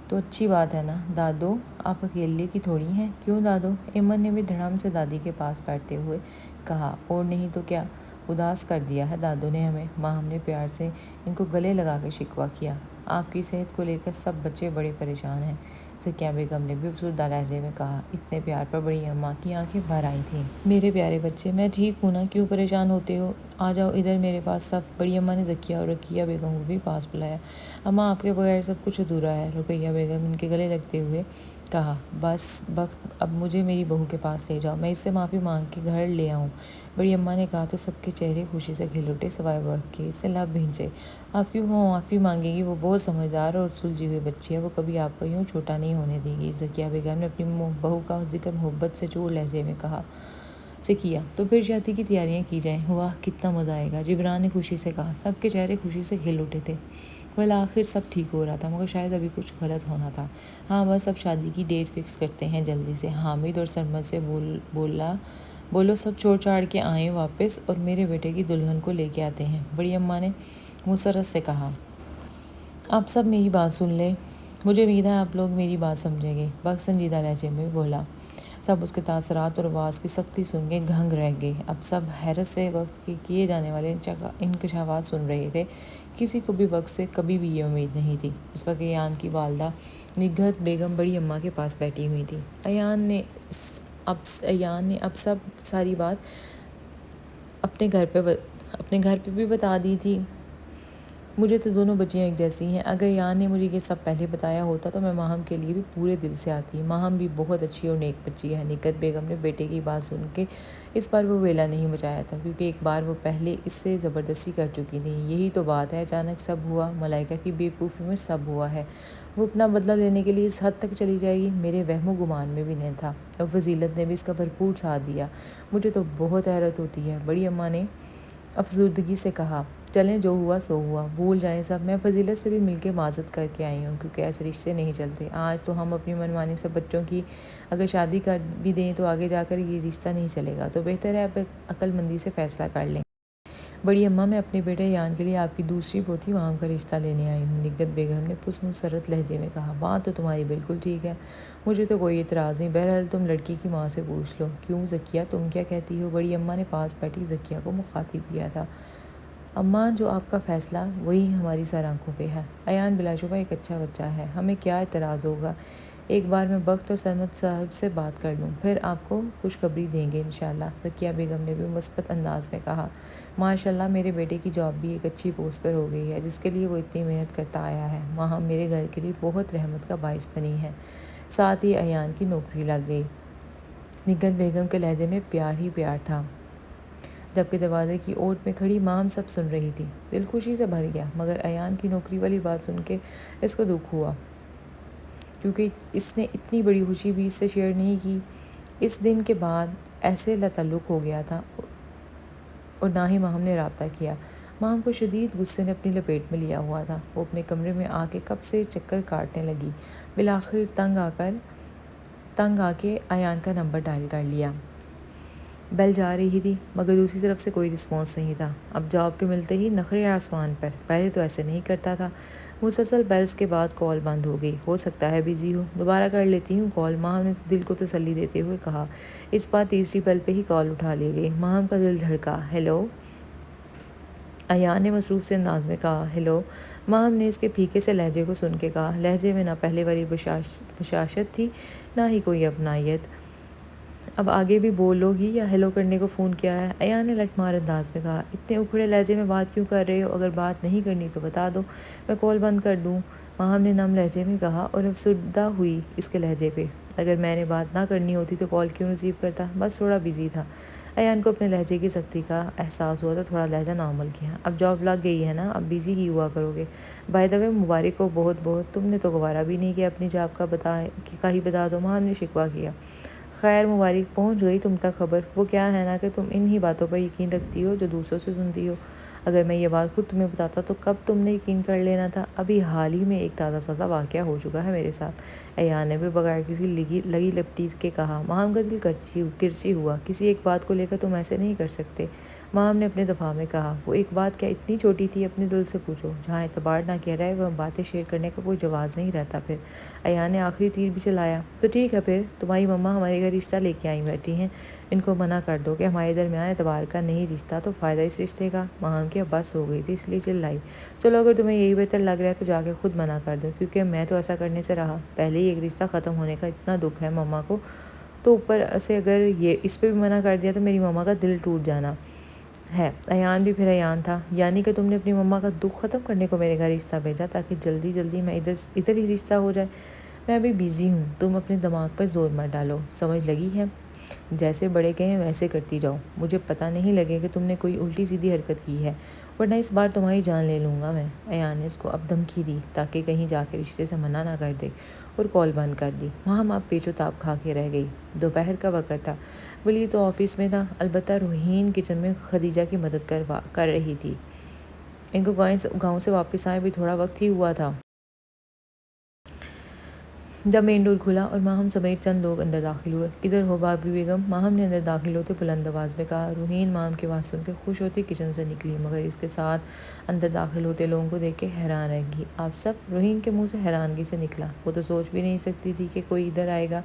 A: تو اچھی بات ہے نا دادو، آپ اکیلے کی تھوڑی ہیں۔ کیوں دادو؟ ایمن نے بھی دھڑام سے دادی کے پاس بیٹھتے ہوئے کہا۔ اور نہیں تو کیا، اداس کر دیا ہے دادو نے ہمیں۔ ماہم نے پیار سے ان کو گلے لگا کے شکوہ کیا۔ آپ کی صحت کو لے کر سب بچے بڑے پریشان ہیں، ذکیہ بیگم نے بھی افسردہ لہجے میں کہا۔ اتنے پیار پر بڑی اماں کی آنکھیں بھر آئی تھیں۔ میرے پیارے بچے، میں ٹھیک ہوں نا، کیوں پریشان ہوتے ہو؟ آ جاؤ ادھر میرے پاس سب۔ بڑی اماں نے ذکیہ اور رقیہ بیگم کو بھی پاس بلایا۔ اماں، آپ کے بغیر سب کچھ ادھورا ہے، رقیہ بیگم ان کے گلے لگتے ہوئے کہا بس وقت اب مجھے میری بہو کے پاس لے جاؤ، میں اس سے معافی مانگ کے گھر لے آؤں۔ بڑی اماں نے کہا تو سب کے چہرے خوشی سے کھل اٹھے سوائے وقت کے۔ اس سے لب بھینچے۔ آپ کیوں وہ معافی مانگے گی؟ وہ بہت سمجھدار اور سلجھی ہوئی بچی ہے، وہ کبھی آپ کو یوں چھوٹا نہیں ہونے دے گی۔ ذکیہ بیگم نے اپنی بہو کا ذکر محبت سے چور لہجے میں کہا سے کیا۔ تو پھر شادی کی تیاریاں کی جائیں، واہ کتنا مزہ آئے گا، جبران نے خوشی سے کہا۔ سب کے چہرے خوشی سے کھل اٹھے تھے۔ بالآخر سب ٹھیک ہو رہا تھا، مگر شاید ابھی کچھ غلط ہونا تھا۔ ہاں بس اب شادی کی ڈیٹ فکس کرتے ہیں جلدی سے، حامد اور سرمد سے بولو سب چھوڑ چھاڑ کے آئیں واپس اور میرے بیٹے کی دلہن کو لے کے آتے ہیں۔ بڑی اماں نے مسرت سے کہا آپ سب میری بات سن لیں، مجھے امید ہے آپ لوگ میری بات سمجھیں گے۔ وقت سنجیدہ لہجے میں بولا۔ سب اس کے تاثرات اور آواز کی سختی سن کے دھنگ رہ گئے۔ اب سب حیرت سے وقت کے کیے جانے والے انکشافات سن رہے تھے۔ کسی کو بھی وقت سے کبھی بھی یہ امید نہیں تھی۔ اس وقت ایان کی والدہ نگہت بیگم بڑی اماں کے پاس بیٹھی ہوئی تھی۔ ایان نے اب ساری بات اپنے گھر پہ بھی بتا دی تھی۔ مجھے تو دونوں بچیاں ایک جیسی ہیں، اگر ایان نے مجھے یہ سب پہلے بتایا ہوتا تو میں ماہم کے لیے بھی پورے دل سے آتی۔ ماہم بھی بہت اچھی اور نیک بچی ہے۔ نگہت بیگم نے بیٹے کی بات سن کے اس بار وہ ویلا نہیں بچایا تھا، کیونکہ ایک بار وہ پہلے اس سے زبردستی کر چکی تھی۔ یہی تو بات ہے، اچانک سب ہوا، ملائکہ کی بے وقوفی میں سب ہوا ہے۔ وہ اپنا بدلہ لینے کے لیے اس حد تک چلی جائے گی، میرے وہم و گمان میں بھی نہیں تھا۔ اور فضیلت نے بھی اس کا بھرپور ساتھ دیا۔ مجھے تو بہت حیرت ہوتی ہے۔ بڑی اماں نے افسردگی سے کہا چلیں جو ہوا سو ہوا، بھول جائیں سب۔ میں فضیلت سے بھی مل کے معذرت کر کے آئی ہوں، کیونکہ ایسے رشتے نہیں چلتے۔ آج تو ہم اپنی منمانی سے بچوں کی اگر شادی کر بھی دیں تو آگے جا کر یہ رشتہ نہیں چلے گا، تو بہتر ہے اب عقل مندی سے فیصلہ کر لیں۔ بڑی اماں میں اپنے بیٹے ایان کے لیے آپ کی دوسری پوتی ماہم کا رشتہ لینے آئی ہوں، نگہت بیگم نے مسرت لہجے میں کہا۔ بات تو تمہاری بالکل ٹھیک ہے، مجھے تو کوئی اعتراض نہیں، بہرحال تم لڑکی کی ماں سے پوچھ لو۔ کیوں ذکیہ تم کیا کہتی ہو؟ بڑی اماں نے پاس بیٹھی ذکیہ کو مخاطب کیا تھا۔ اماں جو آپ کا فیصلہ وہی ہماری سر آنکھوں پہ ہے۔ ایان بلا شبہ ایک اچھا بچہ ہے، ہمیں کیا اعتراض ہوگا؟ ایک بار میں بخت اور سرمد صاحب سے بات کر لوں، پھر آپ کو خوشخبری دیں گے انشاءاللہ۔ ذکیہ بیگم نے بھی مثبت انداز میں کہا۔ ماشاءاللہ میرے بیٹے کی جاب بھی ایک اچھی پوسٹ پر ہو گئی ہے، جس کے لیے وہ اتنی محنت کرتا آیا ہے۔ ماہم میرے گھر کے لیے بہت رحمت کا باعث بنی ہے، ساتھ ہی ایان کی نوکری لگ گئی۔ نگہت بیگم کے لہجے میں پیار ہی پیار تھا، جبکہ دروازے کی اوٹ میں کھڑی ماہم سب سن رہی تھی۔ دل خوشی سے بھر گیا، مگر ایان کی نوکری والی بات سن کے اس کو دکھ ہوا، کیونکہ اس نے اتنی بڑی خوشی بھی اس سے شیئر نہیں کی۔ اس دن کے بعد ایسے لا تعلق ہو گیا تھا اور نہ ہی ماہم نے رابطہ کیا۔ ماہم کو شدید غصے نے اپنی لپیٹ میں لیا ہوا تھا۔ وہ اپنے کمرے میں آ کے کب سے چکر کاٹنے لگی، بالآخر تنگ آ کے ایان کا نمبر ڈائل کر لیا۔ بیل جا رہی تھی، مگر دوسری طرف سے کوئی رسپانس نہیں تھا۔ اب جواب کے ملتے ہی نخرے آسمان پر، پہلے تو ایسے نہیں کرتا تھا۔ مسلسل بیلز کے بعد کال بند ہو گئی۔ ہو سکتا ہے بزی ہو، دوبارہ کر لیتی ہوں کال، ماہم نے دل کو تسلی دیتے ہوئے کہا۔ اس بار تیسری بیل پہ ہی کال اٹھا لی گئی۔ ماہم کا دل دھڑکا۔ ہیلو، ایان نے مصروف سے انداز میں کہا۔ ہیلو، ماہم نے اس کے پھیکے سے لہجے کو سن کے کہا۔ لہجے میں نہ پہلے والی بشاشت تھی، نہ ہی کوئی اپنائیت۔ اب آگے بھی بولو گی یا ہیلو کرنے کو فون کیا ہے؟ ایان نے لٹ مار انداز میں کہا۔ اتنے اکھڑے لہجے میں بات کیوں کر رہے ہو؟ اگر بات نہیں کرنی تو بتا دو، میں کال بند کر دوں، ماہم نے نم لہجے میں کہا اور افسردہ ہوئی اس کے لہجے پہ۔ اگر میں نے بات نہ کرنی ہوتی تو کال کیوں ریسیو کرتا؟ بس تھوڑا بزی تھا۔ ایان کو اپنے لہجے کی سختی کا احساس ہوا تو تھوڑا لہجہ نارمل کیا۔ اب جاب لگ گئی ہے نا، اب بزی ہی ہوا کرو گے۔ بائی دا وے مبارک ہو بہت بہت، تم نے تو گوارا بھی نہیں کیا اپنی جاب کا ہی بتا دو، ماہم نے شکوہ کیا۔ خیر مبارک، پہنچ گئی تم تک خبر؟ وہ کیا ہے نا کہ تم انہی باتوں پر یقین رکھتی ہو جو دوسروں سے سنتی ہو۔ اگر میں یہ بات خود تمہیں بتاتا تو کب تم نے یقین کر لینا تھا؟ ابھی حال ہی میں ایک تازہ واقعہ ہو چکا ہے میرے ساتھ، ایان نے بھی بغیر کسی لگی لپٹی کے کہا۔ ماہم کا دل کرچی ہوا۔ کسی ایک بات کو لے کر تم ایسے نہیں کر سکتے، ماہم نے اپنے دفاع میں کہا۔ وہ ایک بات کیا اتنی چھوٹی تھی؟ اپنے دل سے پوچھو، جہاں اعتبار نہ کیا رہے وہ باتیں شیئر کرنے کا کوئی جواز نہیں رہتا پھر۔ ایان نے آخری تیر بھی چلایا۔ تو ٹھیک ہے پھر، تمہاری مما ہمارے گھر رشتہ لے کے آئی بیٹھی ہیں، ان کو منع کر دو کہ ہمارے درمیان اعتبار کا نہیں رشتہ تو فائدہ اس رشتے کا۔ ماہم کی اب بس ہو گئی تھی، اس لیے چلائی۔ چلو اگر تمہیں یہی بہتر لگ رہا ہے تو جا کے خود منع کر دو، کیونکہ میں تو ایسا کرنے سے رہا۔ پہلے ہی ایک رشتہ ختم ہونے کا اتنا دکھ ہے مما کو، تو اوپر سے اگر یہ اس پہ بھی منع کر دیا تو میری مما کا دل ٹوٹ جانا ہے۔ ایان بھی پھر ایان تھا۔ یعنی کہ تم نے اپنی مما کا دکھ ختم کرنے کو میرے گھر رشتہ بھیجا تاکہ جلدی میں ادھر ہی رشتہ ہو جائے؟ میں ابھی بیزی ہوں، تم اپنے دماغ پر زور مت ڈالو، سمجھ لگی ہے؟ جیسے بڑے کہیں ویسے کرتی جاؤ، مجھے پتہ نہیں لگے کہ تم نے کوئی الٹی سیدھی حرکت کی ہے، ورنہ اس بار تمہاری جان لے لوں گا میں۔ ایان نے اس کو اب دھمکی دی تاکہ کہیں جا کے رشتے سے منع نہ کر دے، اور کال بند کر دی۔ وہاں اب پیچ و تاب کھا کے رہ گئی۔ دوپہر کا وقت تھا، ولید تو آفس میں تھا، البتہ روحین کچن میں خدیجہ کی مدد کر رہی تھی۔ ان کو گاؤں سے واپس آئے بھی تھوڑا وقت ہی ہوا تھا جب مین ڈور کھلا اور ماہم سمیت چند لوگ اندر داخل ہوئے۔ کدھر ہو بھابھی بیگم؟ ماہم نے اندر داخل ہوتے بلند آواز میں کہا۔ روحین ماہم کی آواز سن کے خوش ہوتی کچن سے نکلی، مگر اس کے ساتھ اندر داخل ہوتے لوگوں کو دیکھ کے حیران رہ گئی۔ آپ سب؟ روحین کے منہ سے حیرانگی سے نکلا۔ وہ تو سوچ بھی نہیں سکتی تھی کہ کوئی ادھر آئے گا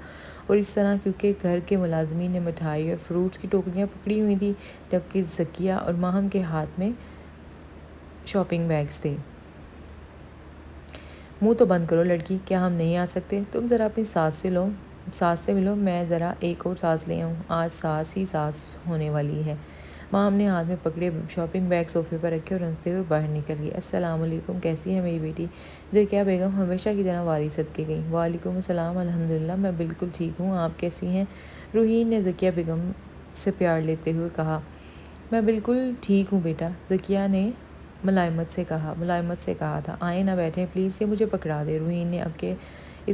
A: اور اس طرح، کیونکہ گھر کے ملازمین نے مٹھائی اور فروٹس کی ٹوکریاں پکڑی ہوئی تھیں، جبکہ ذکیہ اور ماہم کے ہاتھ میں شاپنگ بیگز تھے۔ منہ تو بند کرو لڑکی، کیا ہم نہیں آ سکتے؟ تم ذرا اپنی ساس سے ملو، میں ذرا ایک اور ساس لے آؤں، آج ساس ہی ساس ہونے والی ہے۔ ماں ہم نے ہاتھ میں پکڑے شاپنگ بیگ صوفے پر رکھے اور ہنستے ہوئے باہر نکل گئی۔ السلام علیکم، کیسی ہے میری بیٹی؟ ذکیہ بیگم ہمیشہ کی طرح واری صدقے گئی۔ وعلیکم السلام، الحمدللہ میں بالکل ٹھیک ہوں، آپ کیسی ہیں؟ روحین نے ذکیہ بیگم سے پیار لیتے ہوئے کہا۔ میں بالکل ٹھیک ہوں بیٹا، ذکیہ نے ملائمت سے کہا تھا۔ آئیں نہ بیٹھیں پلیز، یہ مجھے پکڑا دے۔ روحین نے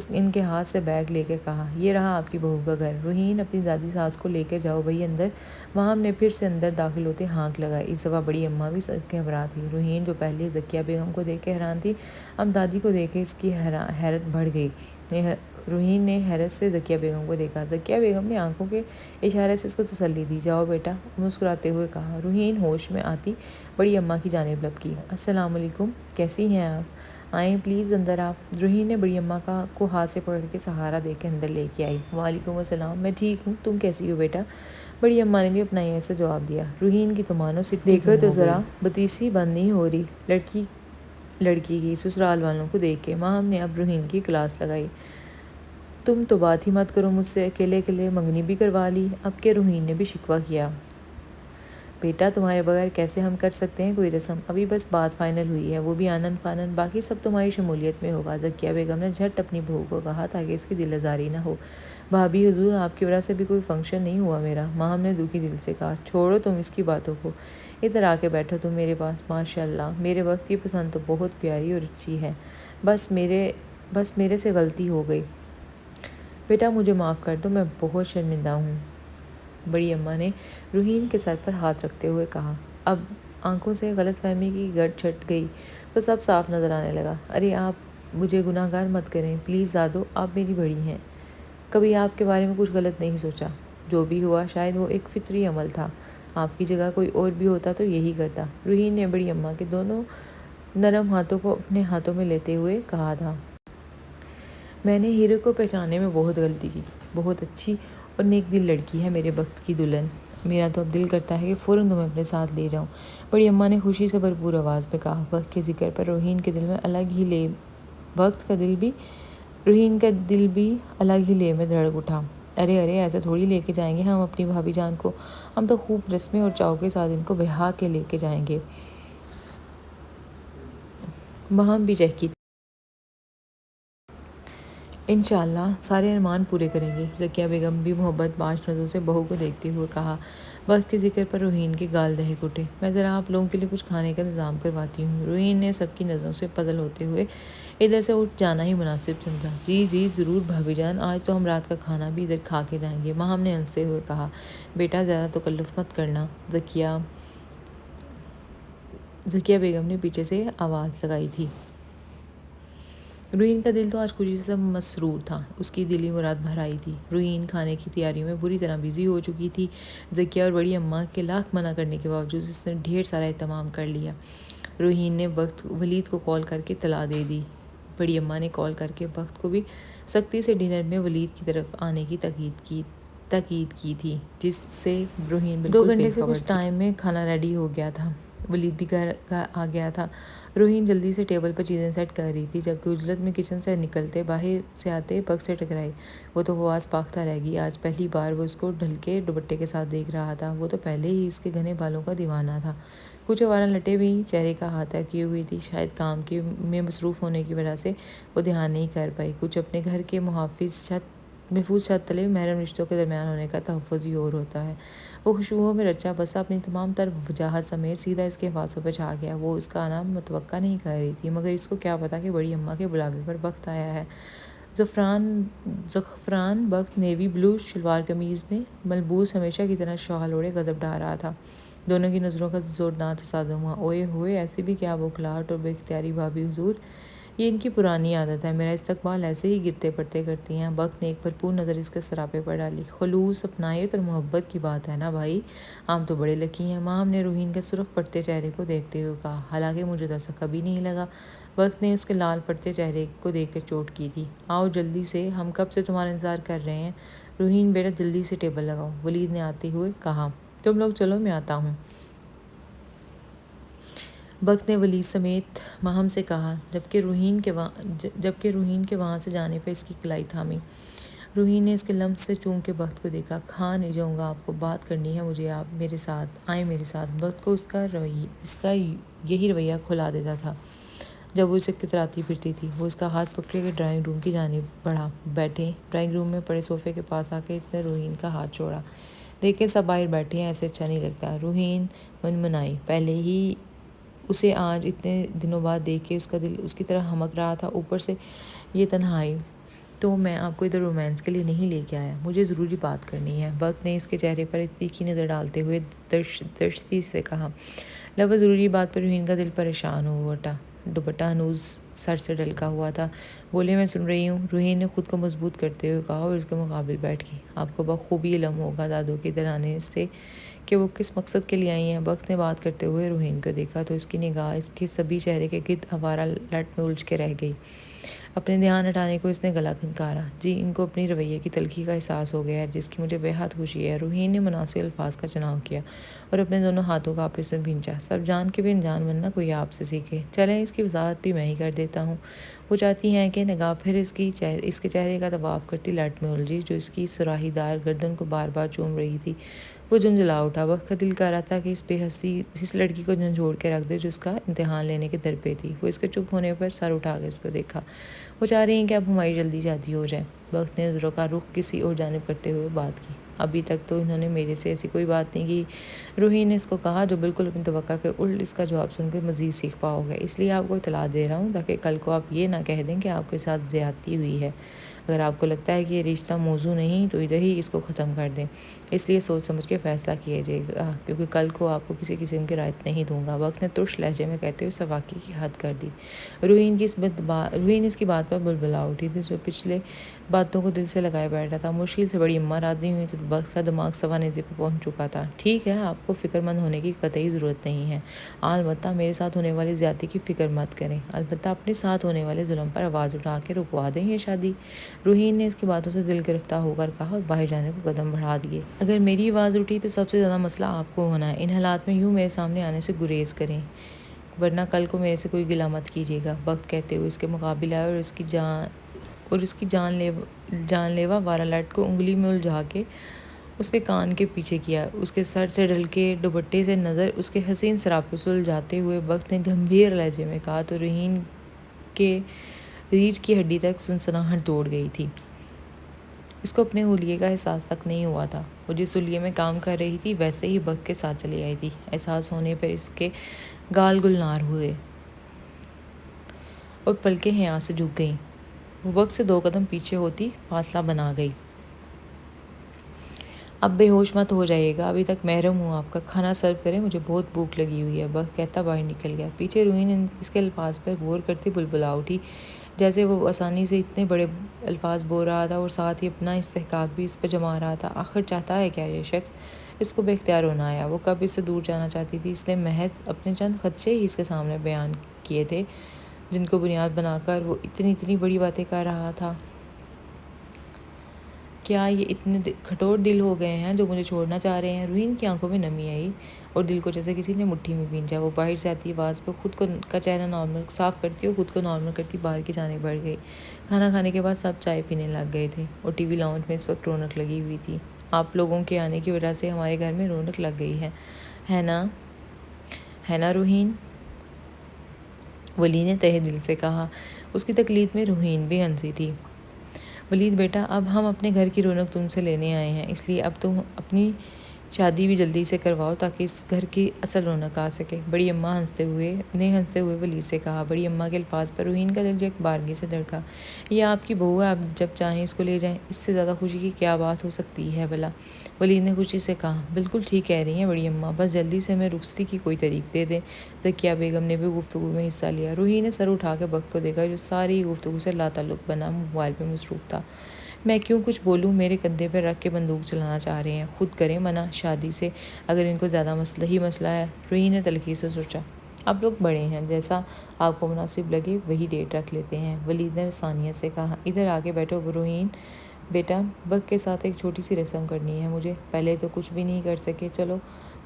A: ان کے ہاتھ سے بیگ لے کے کہا، یہ رہا آپ کی بہو کا گھر، روحین اپنی دادی ساس کو لے کے جاؤ بھائی اندر۔ وہاں نے پھر سے اندر داخل ہوتے ہانک لگائی۔ اس دفعہ بڑی اماں بھی اس کے ہمراہ تھی۔ روحین جو پہلے ذکیہ بیگم کو دیکھ کے حیران تھی، اب دادی کو دیکھ کے اس کی حیرت بڑھ گئی۔ روحین نے حیرت سے ذکیہ بیگم کو دیکھا۔ ذکیہ بیگم نے آنکھوں کے اشارے سے اس کو تسلی دی۔ جاؤ بیٹا، مسکراتے ہوئے کہا۔ روحین ہوش میں آتی بڑی اماں کی جانب لپکی۔ السلام علیکم، کیسی ہیں آپ؟ آئیں پلیز اندر آپ۔ روحین نے بڑی اماں کو ہاتھ سے پکڑ کے سہارا دے کے اندر لے کے آئی۔ وعلیکم السلام، میں ٹھیک ہوں، تم کیسی ہو بیٹا؟ بڑی اماں نے بھی اپنا ایسا جواب دیا۔ روحین کی تو مانو سٹی دیکھو تو ذرا بتیسی بند نہیں ہو رہی لڑکی کی۔ سسرال والوں کو دیکھ کے ماں ہم نے اب روحین کی کلاس لگائی۔ تم تو بات ہی مت کرو مجھ سے، اکیلے منگنی بھی کروا لی۔ اب کے روحین نے بھی شکوہ کیا۔ بیٹا تمہارے بغیر کیسے ہم کر سکتے ہیں کوئی رسم؟ ابھی بس بات فائنل ہوئی ہے، وہ بھی آنن فانن، باقی سب تمہاری شمولیت میں ہوگا۔ ذکیہ بیگم نے جھٹ اپنی بہو کو کہا تاکہ اس کی دل آزاری نہ ہو۔ بھابھی حضور، آپ کی وجہ سے بھی کوئی فنکشن نہیں ہوا میرا، ماں ہم نے دکھی دل سے کہا۔ چھوڑو تم اس کی باتوں کو، ادھر آ کے بیٹھو تم میرے پاس۔ ماشاء اللہ، میرے وقت کی پسند تو بہت پیاری اور اچھی ہے، بس میرے سے غلطی ہو گئی بیٹا، مجھے معاف کر دو، میں بہت شرمندہ ہوں۔ بڑی اماں نے روحین کے سر پر ہاتھ رکھتے ہوئے کہا۔ اب آنکھوں سے غلط فہمی کی گرد چھٹ گئی تو سب صاف نظر آنے لگا۔ ارے آپ مجھے گناہ گار مت کریں پلیز دادو، آپ میری بڑی ہیں، کبھی آپ کے بارے میں کچھ غلط نہیں سوچا۔ جو بھی ہوا شاید وہ ایک فطری عمل تھا، آپ کی جگہ کوئی اور بھی ہوتا تو یہی کرتا۔ روحین نے بڑی اماں کے دونوں نرم ہاتھوں کو اپنے ہاتھوں میں لیتے ہوئے کہا تھا۔ میں نے ہیرو کو پہچاننے میں بہت غلطی کی، بہت اچھی اور نیک دل لڑکی ہے میرے وقت کی دلہن، میرا تو اب دل کرتا ہے کہ فوراً تمہیں اپنے ساتھ لے جاؤں۔ بڑی اماں نے خوشی سے بھرپور آواز میں کہا۔ وقت کے ذکر پر روحین کا دل بھی الگ ہی لے میں دھڑک اٹھا۔ ارے ایسے تھوڑی لے کے جائیں گے ہم اپنی بھابھی جان کو، ہم تو خوب رسمیں اور چاؤ کے ساتھ ان کو بہا کے لے کے جائیں گے۔ ماہم بھی چہکی تھی۔ انشاءاللہ سارے ارمان پورے کریں گے، ذکیہ بیگم بھی محبت باش نظروں سے بہو کو دیکھتے ہوئے کہا۔ وقت کے ذکر پر روحین کے گال دہک اٹھے۔ میں ذرا آپ لوگوں کے لیے کچھ کھانے کا انتظام کرواتی ہوں۔ روحین نے سب کی نظروں سے پزل ہوتے ہوئے ادھر سے اٹھ جانا ہی مناسب سمجھا۔ جی ضرور بھابھی جان، آج تو ہم رات کا کھانا بھی ادھر کھا کے جائیں گے، ماہم نے ہنستے ہوئے کہا۔ بیٹا زیادہ تکلف مت کرنا، ذکیہ بیگم نے پیچھے سے آواز لگائی تھی۔ روحین کا دل تو آج خوشی سے مسرور تھا، اس کی دلی مراد بھر آئی تھی۔ روحین کھانے کی تیاریوں میں بری طرح بزی ہو چکی تھی۔ ذکیہ اور بڑی اماں کے لاکھ منع کرنے کے باوجود اس نے ڈھیر سارا اہتمام کر لیا۔ روحین نے ولید کو کال کر کے اطلاع دے دی۔ بڑی اماں نے کال کر کے وقت کو بھی سختی سے ڈنر میں ولید کی طرف آنے کی تاکید کی تھی، جس سے روحین بالکل 2 گھنٹے سے کچھ ٹائم میں کھانا ریڈی ہو گیا تھا۔ ولید بھی گھر آ گیا تھا۔ روحین جلدی سے ٹیبل پر چیزیں سیٹ کر رہی تھی جبکہ اجلت میں کچن سے نکلتے باہر سے آتے بگ سے ٹکرائی۔ وہ تو حواس پاختہ رہ گئی۔ آج پہلی بار وہ اس کو ڈھل کے دوپٹے کے ساتھ دیکھ رہا تھا۔ وہ تو پہلے ہی اس کے گھنے بالوں کا دیوانہ تھا۔ کچھ آوارہ لٹیں بھی چہرے کا احاطہ کیے ہوئی تھی۔ شاید کام میں مصروف ہونے کی وجہ سے وہ دھیان نہیں کر پائی۔ کچھ اپنے گھر کے محفوظ چھت تلے محرم رشتوں کے درمیان ہونے کا تحفظ ہی اور ہوتا ہے۔ وہ خوشبوؤں میں رچا بسا اپنی تمام تر وجاہت سمیت سیدھا اس کے حواسوں پہ چھا گیا۔ وہ اس کا آنا متوقع نہیں کر رہی تھی، مگر اس کو کیا پتا کہ بڑی اماں کے بلاوے پر وقت آیا ہے۔ زعفران بخت نیوی بلو شلوار قمیض میں ملبوس ہمیشہ کی طرح شال اوڑھے غضب ڈھا رہا تھا۔ دونوں کی نظروں کا زوردار تصادم ہوا۔ اوئے ہوئے، ایسی بھی کیا بوکھلاہٹ اور بے اختیاری بھابھی حضور، یہ ان کی پرانی عادت ہے، میرا استقبال ایسے ہی گرتے پڑتے کرتی ہیں۔ بخت نے ایک بھرپور نظر اس کے سراپے پر ڈالی۔ خلوص، اپنائیت اور محبت کی بات ہے نا بھائی، عام تو بڑے لکی ہیں، ماہم نے روحین کے سرخ پڑتے چہرے کو دیکھتے ہوئے کہا۔ حالانکہ مجھے تو ایسا کبھی نہیں لگا۔ بخت نے اس کے لال پڑتے چہرے کو دیکھ کر چوٹ کی تھی۔ آؤ جلدی سے، ہم کب سے تمہارا انتظار کر رہے ہیں۔ روحین بیٹا جلدی سے ٹیبل لگاؤ، ولید نے آتے ہوئے کہا۔ تم لوگ چلو، میں آتا ہوں۔ بخت نے ولید سمیت ماہم سے کہا جبکہ روحین کے وہاں سے جانے پر اس کی کلائی تھامی۔ روحین نے اس کے لمس سے چوم کے بخت کو دیکھا۔ کہاں نہیں جاؤں گا، آپ کو بات کرنی ہے مجھے، آپ میرے ساتھ آئیں میرے ساتھ۔ بخت کو اس کا یہی رویہ کھلا دیتا تھا جب وہ اسے کتراتی پھرتی تھی۔ وہ اس کا ہاتھ پکڑ کے ڈرائنگ روم کی جانب بڑھا۔ بیٹھیں۔ ڈرائنگ روم میں پڑے صوفے کے پاس آ کے اس نے روحین کا ہاتھ چھوڑا۔ دیکھیں سب باہر بیٹھے ہیں، ایسے اچھا نہیں لگتا۔ روحین منمنائی۔ پہلے ہی اسے آج اتنے دنوں بعد دیکھ کے اس کا دل اس کی طرح ہمک رہا تھا، اوپر سے یہ تنہائی۔ تو میں آپ کو ادھر رومانس کے لیے نہیں لے کے آیا، مجھے ضروری بات کرنی ہے، بخت نے اس کے چہرے پر ایک تیکھی نظر ڈالتے ہوئے درشتی سے کہا۔ لفظ ضروری بات پر روحین کا دل پریشان ہو اٹھا۔ دوپٹہ ہنوز سر سے ڈلکا ہوا تھا۔ بولے میں سن رہی ہوں، روحین نے خود کو مضبوط کرتے ہوئے کہا اور اس کے مقابل بیٹھ گئی۔ آپ کو بخوبی علم ہوگا دادو کے ادھر آنے سے کہ وہ کس مقصد کے لیے آئی ہیں۔ بخت نے بات کرتے ہوئے روحین کو دیکھا تو اس کی نگاہ اس کے سبھی چہرے کے گرد آوارہ لٹ میں الجھ کے رہ گئی۔ اپنے دھیان ہٹانے کو اس نے گلا کھنکارا۔ جی، ان کو اپنی رویے کی تلخی کا احساس ہو گیا ہے، جس کی مجھے بے حد خوشی ہے۔ روحین نے مناسب الفاظ کا چناؤ کیا اور اپنے دونوں ہاتھوں کو آپس میں بھینچا۔ سب جان کے بھی انجان بننا کوئی آپ سے سیکھے۔ چلیں، اس کی وضاحت بھی میں ہی کر دیتا ہوں۔ وہ چاہتی ہیں کہ نگاہ پھر اس کے چہرے کا طواف کرتی لٹ میں الجھی جو اس کی سراہی دار گردن کو بار بار چوم رہی تھی۔ وہ جھنجھلا اٹھا۔ وقت کا دل کر رہا تھا کہ اس لڑکی کو جھنجھوڑ کے رکھ دے جو اس کا امتحان لینے کے در پہ تھی۔ وہ اس کے چپ ہونے پر سر اٹھا کے اس کو دیکھا۔ وہ چاہ رہی ہیں کہ اب ہماری جلدی شادی ہو جائے۔ وقت نے نظروں کا رخ کسی اور جانب کرتے ہوئے بات کی۔ ابھی تک تو انہوں نے میرے سے ایسی کوئی بات نہیں کی، روحین نے اس کو کہا، جو بالکل اپنی توقع کے الٹ اس کا جواب سن کے مزید سیکھ پاؤ گے۔ اس لیے آپ کو اطلاع دے رہا ہوں تاکہ کل کو آپ یہ نہ کہہ دیں کہ آپ کے ساتھ زیادتی ہوئی ہے۔ اگر آپ کو لگتا ہے کہ یہ رشتہ موزوں نہیں تو ادھر ہی اس کو ختم کر دیں۔ اس لیے سوچ سمجھ کے فیصلہ کیا جائے گا، کیونکہ کل کو آپ کو کسی قسم کی رعایت نہیں دوں گا۔ وقت نے ترش لہجے میں کہتے ہوئے صفاقی کی حد کر دی۔ روحین اس کی بات پر بلبلا اٹھی تھی جو پچھلے باتوں کو دل سے لگائے بیٹھا تھا۔ مشکل سے بڑی اماں راضی ہوئی تو وقت کا دماغ سوا نیزے پہ پہنچ چکا تھا۔ ٹھیک ہے، آپ کو فکر مند ہونے کی قطعی ضرورت نہیں ہے، البتہ میرے ساتھ ہونے والی زیادتی کی فکر مت کریں، البتہ اپنے ساتھ ہونے والے ظلم پر آواز اٹھا کے رکوا دیں یہ شادی۔ روحین نے اس کی باتوں سے دل گرفتہ ہو کر کہا اور باہر جانے کو قدم بڑھا دیے۔ اگر میری آواز اٹھی تو سب سے زیادہ مسئلہ آپ کو ہونا ہے۔ ان حالات میں یوں میرے سامنے آنے سے گریز کریں، ورنہ کل کو میرے سے کوئی گلہ مت کیجیے گا۔ وقت کہتے ہوئے اس کے مقابل آئے اور اس کی جان لیوا وارہ لٹ کو انگلی میں الجھا کے اس کے کان کے پیچھے کیا۔ اس کے سر سے ڈھل کے دوپٹے سے نظر اس کے حسین سراپے سے الجھاتے ہوئے وقت نے گمبھیر لہجے میں کہا تو روحین کے ریڑھ کی ہڈی تک سنسناہٹ دوڑ گئی تھی۔ اس کو اپنے حلیے کا احساس تک نہیں ہوا تھا۔ وہ جس حلیے میں کام کر رہی تھی ویسے ہی وقت کے ساتھ چلی آئی تھی۔ احساس ہونے پر اس کے گال گلنار ہوئے اور پلکیں حیا سے جھک گئیں۔ وہ وقت سے 2 قدم پیچھے ہوتی فاصلہ بنا گئی۔ اب بے ہوش مت ہو جائیے گا، ابھی تک محروم ہوں آپ کا، کھانا سرو کریں، مجھے بہت بھوک لگی ہوئی ہے، وقت کہتا باہر نکل گیا۔ پیچھے روحین اس کے الفاظ پر غور کرتی بلبلا اٹھی، جیسے وہ آسانی سے اتنے بڑے الفاظ بول رہا تھا اور ساتھ ہی اپنا استحقاق بھی اس پر جما رہا تھا۔ آخر چاہتا ہے کیا یہ شخص؟ اس کو بے اختیار ہونا آیا۔ وہ کب اس سے دور جانا چاہتی تھی، اس نے محض اپنے چند خدشے ہی اس کے سامنے بیان کیے تھے جن کو بنیاد بنا کر وہ اتنی بڑی باتیں کر رہا تھا۔ کیا یہ اتنے کھٹور دل ہو گئے ہیں جو مجھے چھوڑنا چاہ رہے ہیں؟ روہین کی آنکھوں میں نمی آئی اور دل کو جیسے کسی نے مٹھی میں بھینچا۔ وہ باہر سے آتی آواز پہ خود کو کا چہرہ نارمل صاف کرتی اور خود کو نارمل کرتی باہر کی جانب بڑھ گئی۔ کھانا کھانے کے بعد سب چائے پینے لگ گئے تھے اور ٹی وی لاؤنج میں اس وقت رونق لگی ہوئی تھی۔ آپ لوگوں کے آنے کی وجہ سے ہمارے گھر میں رونق لگ گئی ہے نا؟ ہے نا روہین؟ ولی نے تہہ دل سے کہا۔ اس کی تقلید میں روہین بھی ہنسی تھی۔ ولید بیٹا، اب ہم اپنے گھر کی رونق تم سے لینے آئے ہیں، اس لیے اب تم اپنی شادی بھی جلدی سے کرواؤ تاکہ اس گھر کی اصل رونق آ سکے، بڑی اماں ہنستے ہوئے ولید سے کہا۔ بڑی اماں کے الفاظ پر روہین کا دل ایک بارگی سے دھڑکا۔ یہ آپ کی بہو ہے، آپ جب چاہیں اس کو لے جائیں، اس سے زیادہ خوشی کی کیا بات ہو سکتی ہے بھلا؟ ولید نے خوشی سے کہا۔ بالکل ٹھیک کہہ رہی ہیں بڑی اماں، بس جلدی سے ہمیں رخصتی کی کوئی تاریخ دے دیں۔ ذکیہ بیگم نے بھی گفتگو میں حصہ لیا۔ روہین نے سر اٹھا کے بخت کو دیکھا جو ساری گفتگو سے لاتعلق بنا موبائل پہ مصروف تھا۔ میں کیوں کچھ بولوں؟ میرے کندھے پہ رکھ کے بندوق چلانا چاہ رہے ہیں، خود کریں منع شادی سے اگر ان کو زیادہ مسئلہ ہے۔ روہین نے تلخی سے سوچا۔ آپ لوگ بڑے ہیں، جیسا آپ کو مناسب لگے وہی ڈیٹ رکھ لیتے ہیں، ولید نے ثانیہ سے کہا۔ ادھر آ کے بیٹھو روہین بیٹا، بخت کے ساتھ ایک چھوٹی سی رسم کرنی ہے مجھے، پہلے تو کچھ بھی نہیں کر سکے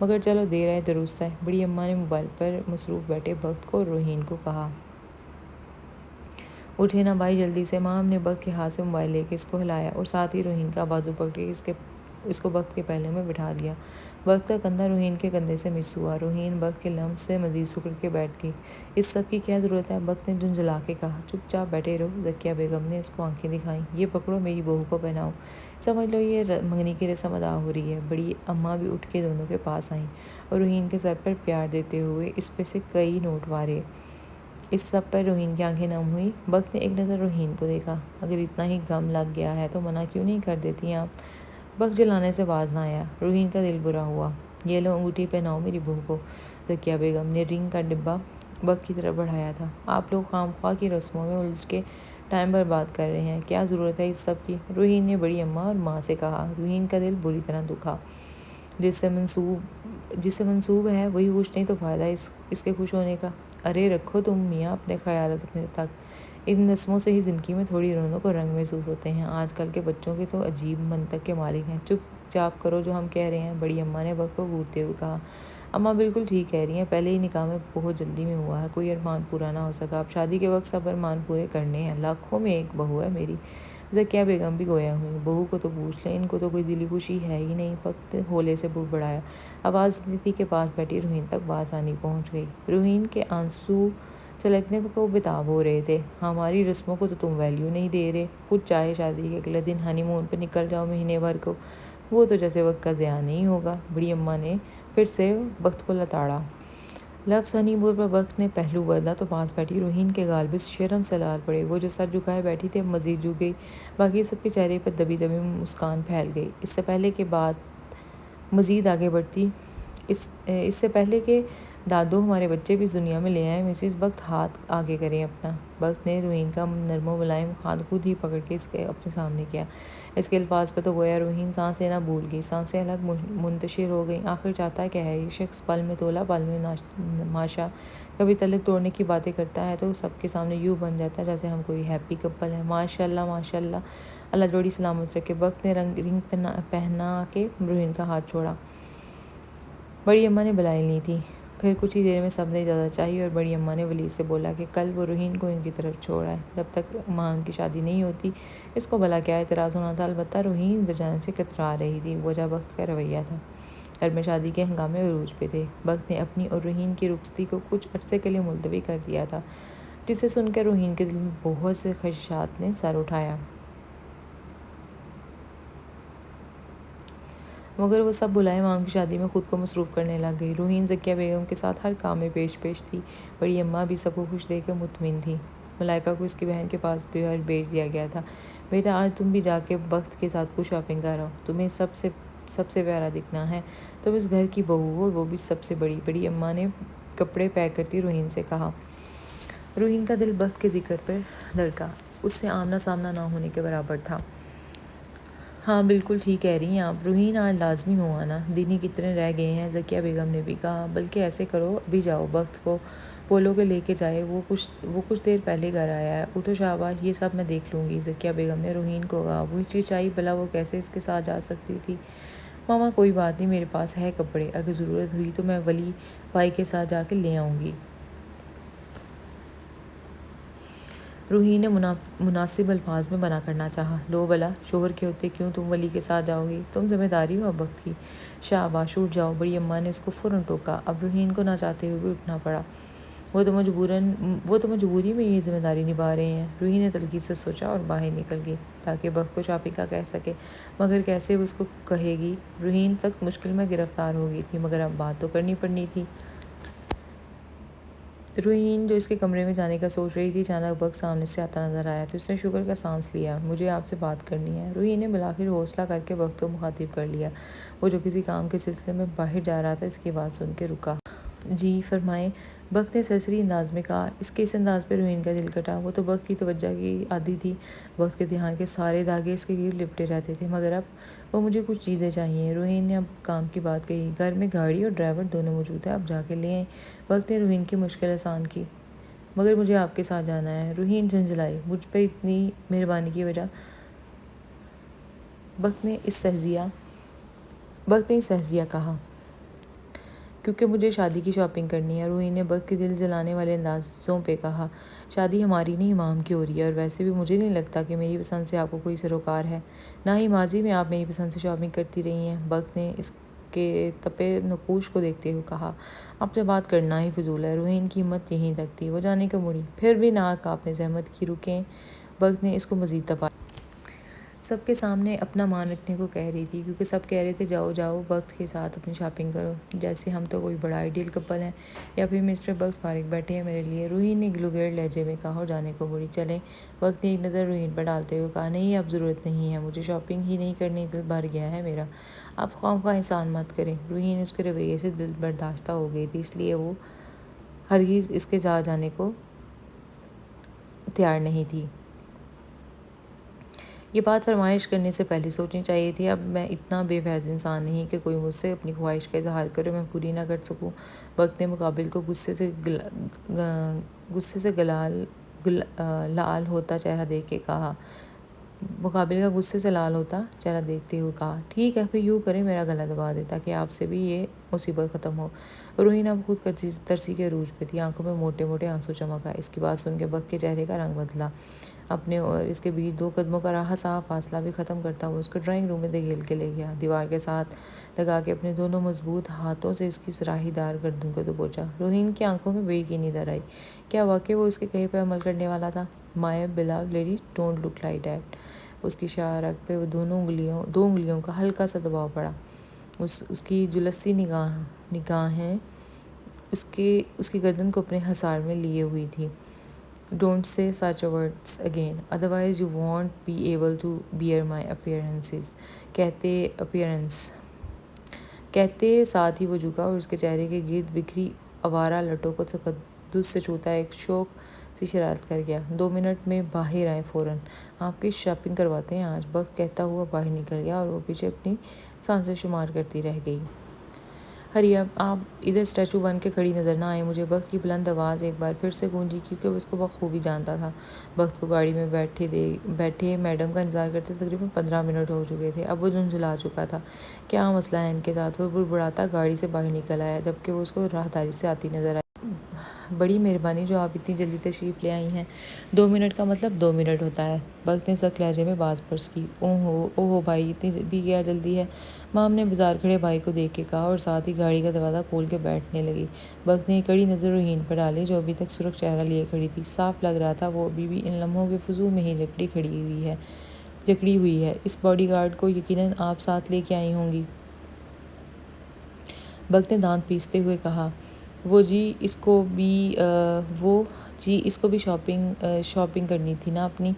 A: مگر چلو دیر ہے درست ہے۔ بڑی اماں نے موبائل پر مصروف بیٹھے بخت کو اور روہین کو کہا۔ اٹھے نا بھائی جلدی سے۔ ماں نے بخت کے ہاتھ سے موبائل لے کے اس کو ہلایا اور ساتھ ہی روہین کا بازو پکڑ کے اس کو بخت کے پہلو میں بٹھا دیا۔ بخت کا کندھا روہین کے کندھے سے مس ہوا۔ روہین بخت کے لمس سے مزید سکڑ کے بیٹھ گئی۔ اس سب کی کیا ضرورت ہے؟ بخت نے جھنجھلا کے کہا۔ چپ چاپ بیٹھے رہو۔ ذکیہ بیگم نے اس کو آنکھیں دکھائیں۔ یہ پکڑو، میری بہو کو پہناؤ، سمجھ لو یہ منگنی کی رسم ادا ہو رہی ہے۔ بڑی اماں بھی اٹھ کے دونوں کے پاس آئیں اور روہین کے سر پر پیار دیتے ہوئے اس پہ سے کئی نوٹ وارے۔ اس سب پر روہین کی آنکھیں نم ہوئی۔ بخت نے ایک نظر روہین کو دیکھا۔ اگر اتنا ہی غم لگ گیا ہے تو منع کیوں نہیں کر دیتی آپ؟ بخت جلانے سے باز نہ آیا۔ روہین کا دل برا ہوا۔ یہ لو انگوٹھی پہناؤ میری بہو کو۔ ذکیہ بیگم نے رنگ کا ڈبہ بخت کی طرف بڑھایا تھا۔ آپ لوگ خام خواہ کی رسموں میں الجھ کے ٹائم برباد کر رہے ہیں، کیا ضرورت ہے اس سب کی؟ روہین نے بڑی اماں اور ماں سے کہا۔ روہین کا دل بری طرح دکھا۔ جس سے منسوب ہے وہی خوش نہیں تو فائدہ اس کے خوش ہونے کا؟ ارے رکھو تم میاں اپنے خیالات اپنے تک، ان رسموں سے ہی زندگی میں تھوڑی رونق اور رنگ محسوس ہوتے ہیں۔ آج کل کے بچوں کے تو عجیب منطق کے مالک ہیں۔ چپ چاپ کرو جو ہم کہہ رہے ہیں، بڑی اماں نے بخت کو گھورتے ہوئے کہا۔ اماں بالکل ٹھیک کہہ رہی ہیں، پہلے ہی نکاح میں بہت جلدی میں ہوا ہے، کوئی ارمان پورا نہ ہو سکا، اب شادی کے وقت سب ارمان پورے کرنے ہیں، لاکھوں میں ایک بہو ہے میری۔ ذکیہ بیگم بھی گویا ہوئی۔ بہو کو تو پوچھ لیں، ان کو تو کوئی دلی خوشی ہے ہی نہیں۔ وقت ہولے سے بڑھایا آواز دیتی کے پاس بیٹھی روہین تک بآسانی پہنچ گئی۔ روہین کے آنسو چھلکنے کو بےتاب ہو رہے تھے۔ ہماری رسموں کو تو تم ویلیو نہیں دے رہے، خود چاہے شادی کے اگلے دن ہنی مون پہ نکل جاؤ مہینے بھر کو، وہ تو جیسے وقت کا ضیاع نہیں ہوگا۔ بڑی اماں نے پھر سے بخت کو لتاڑا۔ لفظ ہنی مون پر بخت نے پہلو بدلا تو پاس بیٹھی روہین کے گال بھی شرم سے لال پڑے۔ وہ جو سر جھکائے بیٹھی تھی اب مزید جھک گئی۔ باقی سب کے چہرے پر دبی دبی مسکان پھیل گئی۔ اس سے پہلے کہ بات مزید آگے بڑھتی، اس سے پہلے کہ دادو ہمارے بچے بھی اس دنیا میں لے آئیں، مسز بخت ہاتھ آگے کریں اپنا۔ بخت نے روہین کا نرم و ملائم ہاتھ خود ہی پکڑ کے اس کے اپنے سامنے کیا۔ اس کے الفاظ پہ تو گویا روہین سانس لینا بھول گئی، سانسیں الگ منتشر ہو گئیں۔ آخر چاہتا کیا ہے یہ شخص؟ پل میں تولا پل میں ماشا۔ کبھی تعلق توڑنے کی باتیں کرتا ہے تو سب کے سامنے یوں بن جاتا ہے جیسے ہم کوئی ہیپی کپل ہیں۔ ماشاء اللہ ماشاء اللہ، اللہ جوڑی سلامت رکھے۔ بخت نے رنگ پہنا کے روہین کا ہاتھ چھوڑا۔ بڑی اماں نے بلائی لی تھی۔ پھر کچھ ہی دیر میں سب نے اجازت چاہی اور بڑی اماں نے ولید سے بولا کہ کل وہ روہین کو ان کی طرف چھوڑ آئے، جب تک ماں ان کی شادی نہیں ہوتی۔ اس کو بھلا کیا اعتراض ہونا تھا؟ البتہ روہین جانے سے کترا رہی تھی، وجہ بخت کا رویہ تھا۔ گھر میں شادی کے ہنگامے عروج پہ تھے۔ بخت نے اپنی اور روہین کی رخصتی کو کچھ عرصے کے لیے ملتوی کر دیا تھا، جسے سن کر روہین کے دل میں بہت سے خدشات نے سر اٹھایا۔ مگر وہ سب بلائے مام کی شادی میں خود کو مصروف کرنے لگ گئی۔ روہین ذکیہ بیگم کے ساتھ ہر کام میں پیش تھی۔ بڑی اماں بھی سب کو خوش دیکھ کر مطمئن تھی۔ ملائکہ کو اس کی بہن کے پاس بھیج دیا گیا تھا۔ بیٹا آج تم بھی جا کے بخت کے ساتھ کچھ شاپنگ کر آؤ، تمہیں سب سے پیارا دکھنا ہے، تم اس گھر کی بہو ہو، وہ بھی سب سے بڑی۔ بڑی اماں نے کپڑے پیک کرتی روہین سے کہا۔ روہین کا دل بخت کے ذکر پر دھڑکا، اس سے آمنا سامنا نہ ہونے کے برابر تھا۔ ہاں بالکل ٹھیک کہہ رہی ہیں آپ، روہین آج لازمی ہو آنا، دن ہی کتنے رہ گئے ہیں۔ ذکیہ بیگم نے بھی کہا۔ بلکہ ایسے کرو ابھی جاؤ، بخت کو پولو کے لے کے جائے، وہ کچھ دیر پہلے گھر آیا ہے۔ اٹھو شاباش، یہ سب میں دیکھ لوں گی، ذکیہ بیگم نے روحین کو کہا۔ وہ ہچکچائی، بھلا وہ کیسے اس کے ساتھ جا سکتی تھی؟ ماما کوئی بات نہیں، میرے پاس ہے کپڑے، اگر ضرورت ہوئی تو میں ولی بھائی کے ساتھ جا کے لے آؤں گی۔ روحین نے مناسب الفاظ میں منع کرنا چاہا۔ لو بلا، شوہر کے ہوتے کیوں تم ولی کے ساتھ جاؤ گی؟ تم ذمہ داری ہو اب وقت کی۔ شاباش، اٹھ جاؤ، بڑی اماں نے اس کو فوراً ٹوکا۔ اب روحین کو نہ چاہتے ہوئے بھی اٹھنا پڑا۔ وہ تو مجبوری میں یہ ذمہ داری نبھا رہے ہیں۔ روحین نے تلخی سے سوچا اور باہر نکل گئی تاکہ بخت کو شاپنگ کا کہہ سکے، مگر کیسے وہ اس کو کہے گی؟ روحین سخت مشکل میں گرفتار ہو گئی تھی، مگر اب بات تو کرنی پڑنی تھی۔ روحین جو اس کے کمرے میں جانے کا سوچ رہی تھی، اچانک بخت سامنے سے آتا نظر آیا تو اس نے شکر کا سانس لیا۔ مجھے آپ سے بات کرنی ہے۔ روحین نے بالآخر حوصلہ کر کے بخت کو مخاطب کر لیا، وہ جو کسی کام کے سلسلے میں باہر جا رہا تھا۔ اس کی بات سن کے رکا۔ جی فرمائیں، بخت نے سرسری انداز میں کہا۔ اس کے اس انداز پہ روحین کا دل کٹا۔ وہ تو بخت کی توجہ کی عادی تھی، بخت کے دھیان کے سارے دھاگے اس کے گرد لپٹے رہتے تھے، مگر اب وہ مجھے کچھ چیزیں چاہیے۔ روحین نے اب کام کی بات کہی۔ گھر میں گاڑی اور ڈرائیور دونوں موجود ہیں، اب جا کے لے آئیں۔ بخت نے روحین کی مشکل آسان کی۔ مگر مجھے آپ کے ساتھ جانا ہے۔ روحین جھنجھلائی۔ مجھ پہ اتنی مہربانی کی وجہ؟ بخت نے استہزاء کہا۔ کیونکہ مجھے شادی کی شاپنگ کرنی ہے، روحین نے بخت کے دل جلانے والے اندازوں پہ کہا۔ شادی ہماری نہیں، امام کی ہو رہی ہے، اور ویسے بھی مجھے نہیں لگتا کہ میری پسند سے آپ کو کوئی سروکار ہے، نہ ہی ماضی میں آپ میری پسند سے شاپنگ کرتی رہی ہیں۔ بخت نے اس کے تپے نقوش کو دیکھتے ہوئے کہا۔ اب سے بات کرنا ہی فضول ہے۔ روحین کی ہمت یہیں تک تھی، وہ جانے کو مڑی۔ پھر بھی ناک آپ نے زحمت کی، رکیں۔ بخت نے اس کو مزید تپا۔ سب کے سامنے اپنا مان رکھنے کو کہہ رہی تھی، کیونکہ سب کہہ رہے تھے جاؤ جاؤ بخت کے ساتھ اپنی شاپنگ کرو، جیسے ہم تو کوئی بڑا آئیڈیل کپل ہیں، یا پھر مسٹر بخت فارغ بیٹھے ہیں میرے لیے۔ روحین نے گلوگیر لہجے میں کہا اور جانے کو مڑی۔ چلیں، بخت نے ایک نظر روحین پر ڈالتے ہوئے کہا۔ نہیں، اب ضرورت نہیں ہے، مجھے شاپنگ ہی نہیں کرنی، دل بھر گیا ہے میرا، آپ خواہ احسان مت کریں۔ روحین اس کے رویے سے دل برداشتہ ہو گئی تھی، اس لیے وہ ہرگز اس کے جانے کو تیار نہیں تھی۔ یہ بات فرمائش کرنے سے پہلے سوچنی چاہیے تھی۔ اب میں اتنا بے فیض انسان نہیں کہ کوئی مجھ سے اپنی خواہش کا اظہار کرے میں پوری نہ کر سکوں۔ بخت نے مقابل کو غصے سے لال ہوتا چہرہ دیکھ کے کہا۔ مقابل کا غصے سے لال ہوتا چہرہ دیکھتے ہوئے کہا۔ ٹھیک ہے، پھر یوں کریں، میرا گلا دبا دے تاکہ آپ سے بھی یہ مصیبت ختم ہو۔ روحین اب خود ترسی کے عروج پہ تھی، آنکھوں میں موٹے موٹے آنسو چمک آئے۔ اس کی بات سن کے بخت کے چہرے کا رنگ بدلا۔ اپنے اور اس کے بیچ 2 قدموں کا راہ صاف فاصلہ بھی ختم کرتا ہوا اس کو ڈرائنگ روم میں دھکیل کے لے گیا، دیوار کے ساتھ لگا کے اپنے دونوں مضبوط ہاتھوں سے اس کی سراہی دار گردن کو دبوچا۔ روحین کی آنکھوں میں بے یقینی در آئی۔ کیا واقعی وہ اس کے کہے پہ عمل کرنے والا تھا؟ My beloved lady, don't look like that. اس کی شاہ رگ پہ وہ دو انگلیوں کا ہلکا سا دباؤ پڑا۔ اس کی جلسی نگاہیں اس کی گردن کو اپنے حصار میں لیے ہوئی تھی۔ Don't say such words again, otherwise you won't be able to bear my appearances. کہتے ساتھ ہی وہ جھکا اور اس کے چہرے کے گرد بکھری آوارہ لٹوں کو تقدس سے چھوتا ایک شوق سی شرارت کر گیا۔ 2 منٹ میں باہر آئیں فوراً، آپ کی شاپنگ کرواتے ہیں آج۔ بخت کہتا ہوا باہر نکل گیا اور وہ پیچھے اپنی سانسیں شمار کرتی رہ گئی۔ ہری اب آپ ادھر اسٹیچو بن کے کھڑی نظر نہ آئے مجھے۔ بخت کی بلند آواز ایک بار پھر سے گونجی، کیونکہ وہ اس کو بخوبی جانتا تھا۔ بخت کو گاڑی میں بیٹھے میڈم کا انتظار کرتے تقریباً 15 منٹ ہو چکے تھے۔ اب وہ جھنجھلا چکا تھا۔ کیا مسئلہ ہے ان کے ساتھ؟ وہ بڑبڑاتا گاڑی سے باہر نکل آیا، جبکہ وہ اس کو راہداری سے آتی نظر آئی۔ بڑی مہربانی جو آپ اتنی جلدی تشریف لے آئی ہیں۔ 2 منٹ کا مطلب 2 منٹ ہوتا ہے، بخت نے سخت لہجے میں باز پرس کی۔ اوہو بھائی، اتنی بھی کیا جلدی ہے؟ مام نے بازار کھڑے بھائی کو دیکھ کے کہا اور ساتھ ہی گاڑی کا دروازہ کھول کے بیٹھنے لگی۔ بخت نے کڑی نظر روحین پر ڈالی جو ابھی تک سرخ چہرہ لیے کھڑی تھی۔ صاف لگ رہا تھا وہ ابھی بھی ان لمحوں کے فضول میں ہی جکڑی ہوئی ہے۔ اس باڈی گارڈ کو یقیناً آپ ساتھ لے کے آئی ہوں گی، بخت نے دانت پیستے ہوئے کہا۔ وہ جی اس کو بھی شاپنگ کرنی تھی نا اپنی،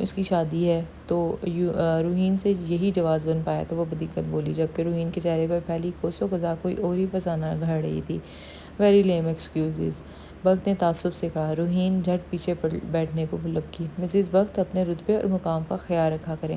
A: اس کی شادی ہے تو۔ روحین سے یہی جواز بن پایا تو وہ بدقت بولی، جبکہ روحین کے چہرے پر پھیلی کوسوں قزح کوئی اور ہی فسانہ گھڑ رہی تھی۔ ویری لیم ایکسکیوزز، بخت نے تعصب سے کہا۔ روحین جھٹ پیچھے بیٹھنے کو لپکی۔ مسز بخت، اپنے رتبے اور مقام کا خیال رکھا کریں۔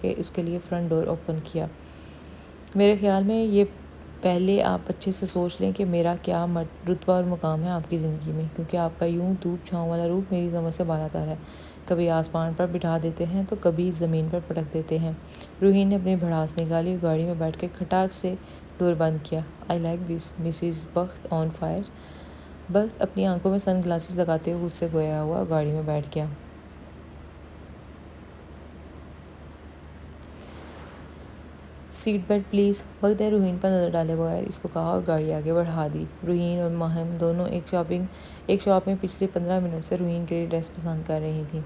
A: کے اس کے لیے فرنٹ ڈور اوپن کیا۔ میرے خیال میں یہ پہلے آپ اچھے سے سوچ لیں کہ میرا کیا رتبہ اور مقام ہے آپ کی زندگی میں، کیونکہ آپ کا یوں دھوپ چھاؤں والا روپ میری سمجھ سے بالا تر ہے۔ کبھی آسمان پر بٹھا دیتے ہیں تو کبھی زمین پر پٹک دیتے ہیں۔ روحین نے اپنی بھڑاس نکالی اور گاڑی میں بیٹھ کے کھٹاک سے ڈور بند کیا۔ آئی لائک دس مسز بخت آن فائر۔ بخت اپنی آنکھوں میں سن گلاسز لگاتے ہوئے غصے گویا ہوا گاڑی میں بیٹھ گیا۔ Seat belt please. وقت نے روحین پر نظر ڈالے بغیر اس کو کہا اور گاڑی آگے بڑھا دی۔ روحین اور ماہم دونوں ایک شاپ میں پچھلے 15 منٹ سے روحین کے لیے ڈریس پسند کر رہی تھیں،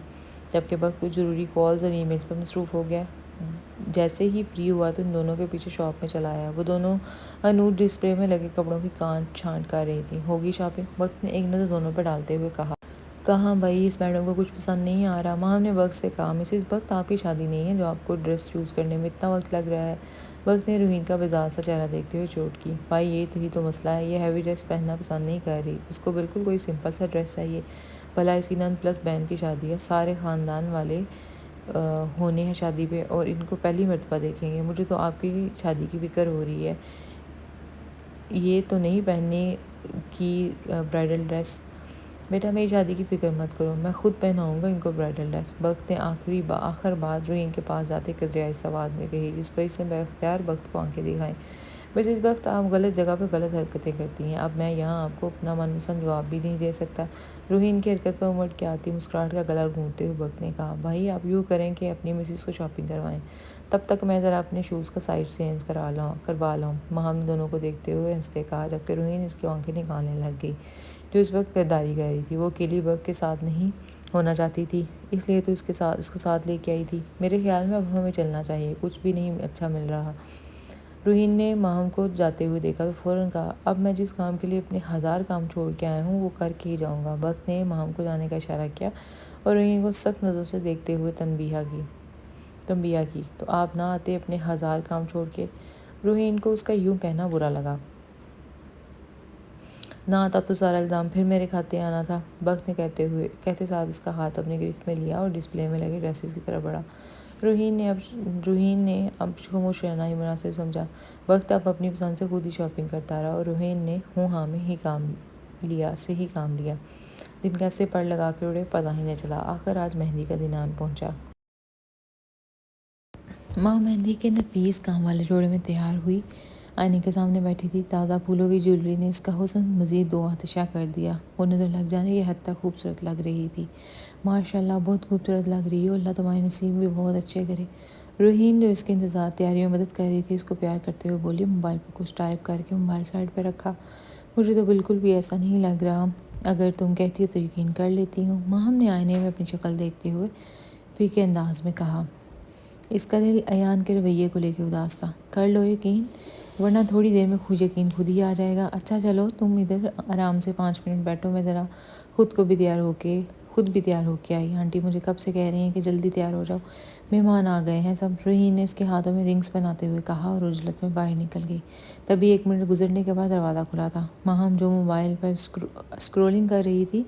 A: جبکہ وقت کچھ ضروری کالز اور ای میلز پر مصروف ہو گیا۔ جیسے ہی فری ہوا تو ان دونوں کے پیچھے شاپ میں چلا آیا۔ وہ دونوں انوٹ ڈسپلے میں لگے کپڑوں کی کانٹ چھانٹ کر رہی تھیں۔ ہوگی شاپنگ؟ وقت نے ایک نظر دونوں پہ ڈالتے ہوئے کہا۔ کہاں بھائی، اس میڈم کو کچھ پسند نہیں آ رہا۔ ماہم نے وقت سے کہا۔ مسز بخت، آپ کی شادی نہیں ہے جو آپ کو ڈریس چوز کرنے میں اتنا وقت لگ رہا ہے۔ وقت نے روحین کا بیزار سا چہرہ دیکھتے ہوئے چوٹ کی۔ بھائی یہی تو مسئلہ ہے، یہ ہیوی ڈریس پہننا پسند نہیں کر رہی، اس کو بالکل کوئی سمپل سا ڈریس چاہیے۔ بھلا اس کی نند پلس بہن کی شادی ہے، سارے خاندان والے ہونے ہیں شادی پہ اور ان کو پہلی مرتبہ دیکھیں گے۔ مجھے تو آپ کی شادی کی فکر ہو رہی ہے، یہ تو نہیں پہننے کی برائڈل ڈریس۔ بیٹا میری شادی کی فکر مت کرو، میں خود پہناؤں گا ان کو برائڈل ڈریس۔ وقت نے آخر بات روحین کے پاس جاتے قدرے آہستہ آواز میں کہی، جس پر اس نے بااختیار وقت کو آنکھیں دکھائیں۔ مسز بخت، آپ غلط جگہ پہ غلط حرکتیں کرتی ہیں، اب میں یہاں آپ کو اپنا من پسند جواب بھی نہیں دے سکتا۔ روحین کی حرکت پر امڑ کے آتی مسکراہٹ کا گلا گھونٹتے ہوئے وقت نے کہا، بھائی آپ یوں کریں کہ اپنی مسز کو شاپنگ کروائیں، تب تک میں ذرا اپنے شوز کا سائز چینج کروا لاؤں۔ ماہم نے دونوں کو دیکھتے ہوئے ہنستے کہا، جبکہ روحین اس کی آنکھیں نکالنے لگ گئی، جو اس وقت غداری کر رہی تھی۔ وہ اکیلی وقت کے ساتھ نہیں ہونا چاہتی تھی، اس لیے تو اس کو ساتھ لے کے آئی تھی۔ میرے خیال میں اب ہمیں چلنا چاہیے، کچھ بھی نہیں اچھا مل رہا۔ روحین نے ماہم کو جاتے ہوئے دیکھا تو فوراً کہا، اب میں جس کام کے لیے اپنے 1000 کام چھوڑ کے آیا ہوں وہ کر کے ہی جاؤں گا۔ وقت نے ماہم کو جانے کا اشارہ کیا اور روحین کو سخت نظروں سے دیکھتے ہوئے تنبیہ کی، تو آپ نہ آتے اپنے 1000 کام چھوڑ کے؟ روحین کو اس کا یوں کہنا برا لگا۔ نہ آتا تو سارا الزام پھر میرے کھاتے آنا تھا، وقت نے کہتے ساتھ اس کا ہاتھ اپنے گرفت میں لیا اور ڈسپلے میں لگے ڈریسز کی طرف بڑھا۔ روحین نے اب خاموش رہنا ہی مناسب سمجھا۔ وقت اب اپنی پسند سے خود ہی شاپنگ کرتا رہا اور روحین نے ہوں ہاں میں ہی کام لیا۔ دن کیسے پڑ لگا کر اڑے پتہ ہی نہ چلا۔ آخر آج مہندی کا دن آن پہنچا۔ ماں مہندی کے نفیس کام والے جوڑے میں تیار ہوئی آئینے کے سامنے بیٹھی تھی۔ تازہ پھولوں کی جیولری نے اس کا حسن مزید دو آتشا کر دیا۔ وہ نظر لگ جانے یہ حد تک خوبصورت لگ رہی تھی۔ ماشاءاللہ بہت خوبصورت لگ رہی ہو، اللہ تمہارے نصیب بھی بہت اچھے کرے۔ روحین جو اس کے انتظار تیاری میں مدد کر رہی تھی اس کو پیار کرتے ہوئے بولی، موبائل پہ کچھ ٹائپ کر کے موبائل سائڈ پہ رکھا۔ مجھے تو بالکل بھی ایسا نہیں لگ رہا، اگر تم کہتی ہو تو یقین کر لیتی ہوں، ماہم نے آئینے میں اپنی شکل دیکھتے ہوئے پھیکے انداز میں کہا۔ اس کا دل ایان کے رویے کو لے کے اداس تھا۔ کر لو یقین، ورنہ تھوڑی دیر میں یقین خود ہی آ جائے گا۔ اچھا چلو تم ادھر آرام سے 5 منٹ بیٹھو، میں ذرا خود بھی تیار ہو کے آئی۔ آنٹی مجھے کب سے کہہ رہی ہیں کہ جلدی تیار ہو جاؤ، مہمان آ گئے ہیں سب۔ روحین نے اس کے ہاتھوں میں رنگز پہناتے ہوئے کہا اور عجلت میں باہر نکل گئی۔ تبھی 1 منٹ گزرنے کے بعد دروازہ کھلا تھا۔ ماہم جو موبائل پر اسکرولنگ کر رہی تھی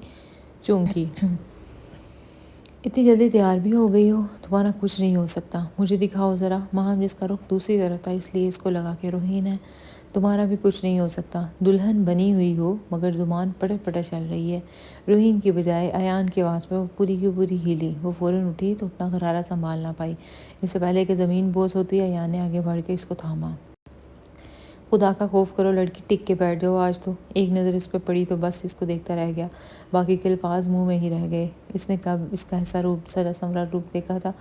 A: چونکی، اتنی جلدی تیار بھی ہو گئی ہو، تمہارا کچھ نہیں ہو سکتا، مجھے دکھاؤ ذرا۔ ماہم جس کا رخ دوسری طرف تھا اس لیے اس کو لگا کہ روحین ہے، تمہارا بھی کچھ نہیں ہو سکتا، دلہن بنی ہوئی ہو مگر زبان پٹر پٹر چل رہی ہے۔ روحین کی بجائے ایان کی آواز پر وہ پوری کی پوری ہلی۔ وہ فوراً اٹھی تو اپنا غرارہ سنبھال نہ پائی۔ اس سے پہلے کہ زمین بوس ہوتی ایان نے آگے بڑھ کے اس کو تھاما۔ خدا کا خوف کرو لڑکی، ٹک کے بیٹھ جاؤ آج تو۔ ایک نظر اس پہ پڑی تو بس اس کو دیکھتا رہ گیا، باقی کے الفاظ منہ میں ہی رہ گئے۔ اس نے کب اس کا ایسا سجا سنورا روپ دیکھا تھا،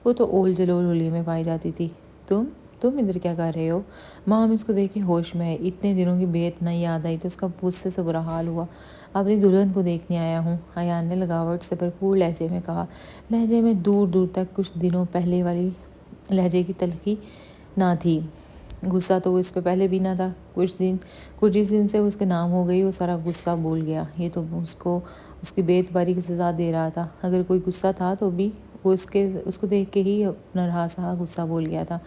A: وہ تو اول جلول حلیے میں پائی جاتی تھی۔ تم ادھر کیا کر رہے ہو؟ ماہم اس کو دیکھ کے ہوش میں ہے۔ اتنے دنوں کی بیت نہ یاد آئی تو اس کا غصے سے برا حال ہوا۔ اپنی دلہن کو دیکھنے آیا ہوں، ایان نے لگاوٹ سے بھرپور لہجے میں کہا، لہجے میں دور دور تک کچھ دنوں پہلے والی لہجے کی تلخی نہ تھی۔ غصہ تو وہ اس پہ پہلے بھی نہ تھا، کچھ جس دن سے اس کے نام ہو گئی وہ سارا غصہ بھول گیا۔ یہ تو اس کی بے اعتباری کی سزا دے رہا تھا۔ اگر کوئی غصہ تھا تو بھی وہ اس کو دیکھ کے ہی اپنا رہا سہا غصہ بھول گیا تھا۔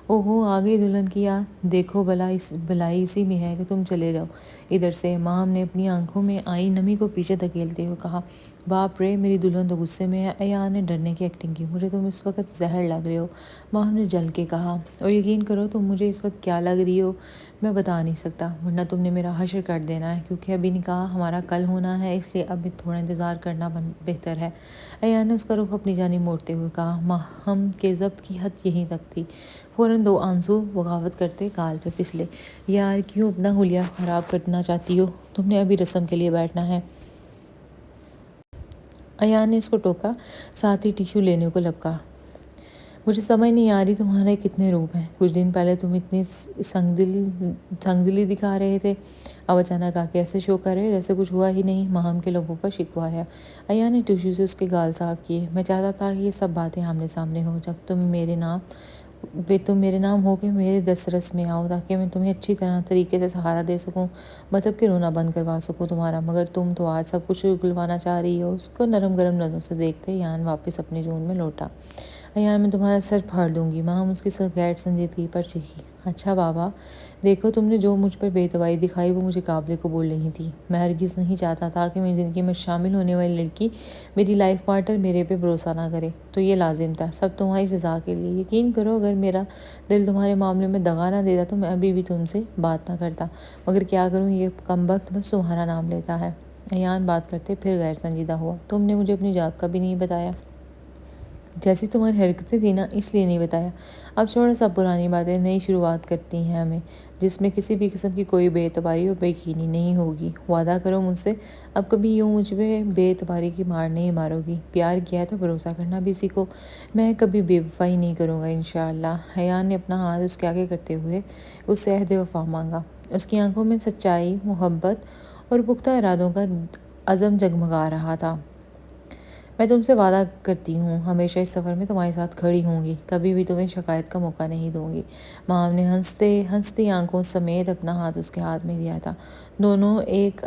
A: اوہو آ گئی دلہن کی یاد، دیکھو بھلائی اسی میں ہے کہ تم چلے جاؤ ادھر سے۔ ماہم نے اپنی آنکھوں میں آئی نمی کو پیچھے دھکیلتے ہوئے کہا، باپ رے، میری دلہن تو غصے میں ہے۔ ایان نے ڈرنے کی ایکٹنگ کی۔ مجھے تم اس وقت زہر لگ رہے ہو، ماہم نے جل کے کہا، اور یقین کرو تم مجھے اس وقت کیا لگ رہی ہو میں بتا نہیں سکتا، ورنہ تم نے میرا حشر کر دینا ہے، کیونکہ ابھی نکاح ہمارا کل ہونا ہے، اس لیے اب تھوڑا انتظار کرنا بہتر ہے۔ ایان نے اس کا رخ اپنی جانب موڑتے ہوئے کہا۔ ماہم کے ضبط کی حد یہیں تک تھی۔ فوراً 2 آنسو بغاوت کرتے گال پہ پھسلے۔ یار کیوں اپنا حلیہ خراب کرنا چاہتی ہو؟ تم نے ابھی رسم کے لیے بیٹھنا ہے۔ ایان نے اس کو ٹوکا، ساتھ ہی ٹیشو لینے کو لپکا۔ مجھے سمجھ نہیں آ رہی تمہارے کتنے روپ ہیں، کچھ دن پہلے تم اتنی سنگ دلی دکھا رہے تھے، اب اچانک آ کے ایسے شو کر رہے جیسے کچھ ہوا ہی نہیں۔ ماہم کے لبوں پر شکوہ آیا۔ ایان نے ٹیشو سے اس کے گال صاف کیے۔ میں چاہتا تھا کہ یہ سب باتیں آمنے سامنے ہوں، جب تم میرے نام ہو کے میرے دسترس میں آؤ، تاکہ میں تمہیں اچھی طریقے سے سہارا دے سکوں، مطلب کہ رونا بند کروا سکوں تمہارا، مگر تم تو آج سب کچھ اگلوانا چاہ رہی ہو۔ اس کو نرم گرم نظروں سے دیکھتے ایان واپس اپنے جون میں لوٹا۔ ایان میں تمہارا سر پھاڑ دوں گی۔ ماہم اس کی غیر سنجیدگی پر چیخی۔ اچھا بابا، دیکھو تم نے جو مجھ پر بے اتباری دکھائی وہ مجھے قابل قبول نہیں تھی۔ میں ہرگز نہیں چاہتا تھا کہ میری زندگی میں شامل ہونے والی لڑکی، میری لائف پارٹنر، میرے پہ بھروسہ نہ کرے، تو یہ لازم تھا، سب تمہاری سزا کے لیے۔ یقین کرو اگر میرا دل تمہارے معاملے میں دغا نہ دیتا تو میں ابھی بھی تم سے بات نہ کرتا، مگر کیا کروں، یہ کمبخت بس تمہارا نام لیتا ہے۔ ایان بات کرتے پھر غیر سنجیدہ ہوا۔ تم نے مجھے اپنی جاب کا بھی نہیں بتایا۔ جیسی تمہاری حرکتیں تھیں نا، اس لیے نہیں بتایا۔ اب چھوڑو سب پرانی باتیں، نئی شروعات کرتی ہیں ہمیں، جس میں کسی بھی قسم کی کوئی بے اعتباری اور بے یقینی نہیں ہوگی۔ وعدہ کرو مجھ سے اب کبھی یوں مجھ پہ بے اعتباری کی مار نہیں مارو گی۔ پیار کیا ہے تو بھروسہ کرنا بھی سیکھو۔ میں کبھی بے وفائی نہیں کروں گا انشاءاللہ۔ ایان نے اپنا ہاتھ اس کے آگے کرتے ہوئے اس سے عہد وفا مانگا۔ اس کی آنکھوں میں سچائی، محبت اور پختہ ارادوں کا عزم جگمگا رہا تھا۔ میں تم سے وعدہ کرتی ہوں ہمیشہ اس سفر میں تمہارے ساتھ کھڑی ہوں گی، کبھی بھی تمہیں شکایت کا موقع نہیں دوں گی۔ ماہم نے ہنستی آنکھوں سمیت اپنا ہاتھ اس کے ہاتھ میں دیا تھا۔ دونوں ایک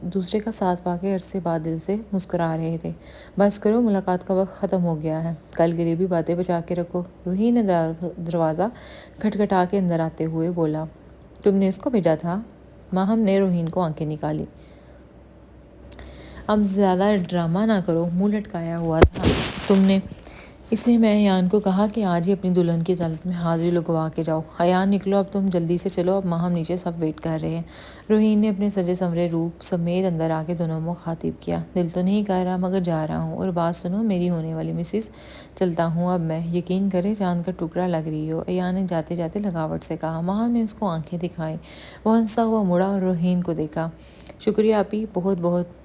A: دوسرے کا ساتھ پا کے عرصے بعد دل سے مسکرا رہے تھے۔ بس کرو، ملاقات کا وقت ختم ہو گیا ہے، کل کے لیے بھی باتیں بچا کے رکھو۔ روحی نے دروازہ کھٹکھٹا کے اندر آتے ہوئے بولا۔ تم نے اس کو بھیجا تھا؟ ماہم نے روحین کو آنکھیں نکالی۔ اب زیادہ ڈرامہ نہ کرو، منہ لٹکایا ہوا تھا تم نے، اس لیے میں ایان کو کہا کہ آج ہی اپنی دلہن کی عدالت میں حاضری لگوا کے جاؤ۔ ایان نکلو، اب تم جلدی سے چلو، اب ماہم نیچے سب ویٹ کر رہے ہیں۔ روحین نے اپنے سجے سنورے روپ سمیت اندر آ کے دونوں کو مخاطب کیا۔ دل تو نہیں کر رہا مگر جا رہا ہوں، اور بات سنو میری ہونے والی مسز، چلتا ہوں اب میں، یقین کرے چاند کا ٹکڑا لگ رہی ہو، ایان نے جاتے جاتے لگاوٹ سے کہا۔ ماہم نے اس کو آنکھیں دکھائیں، وہ ہنستا ہوا مڑا اور روحین کو دیکھا۔ شکریہ آپی، بہت بہت،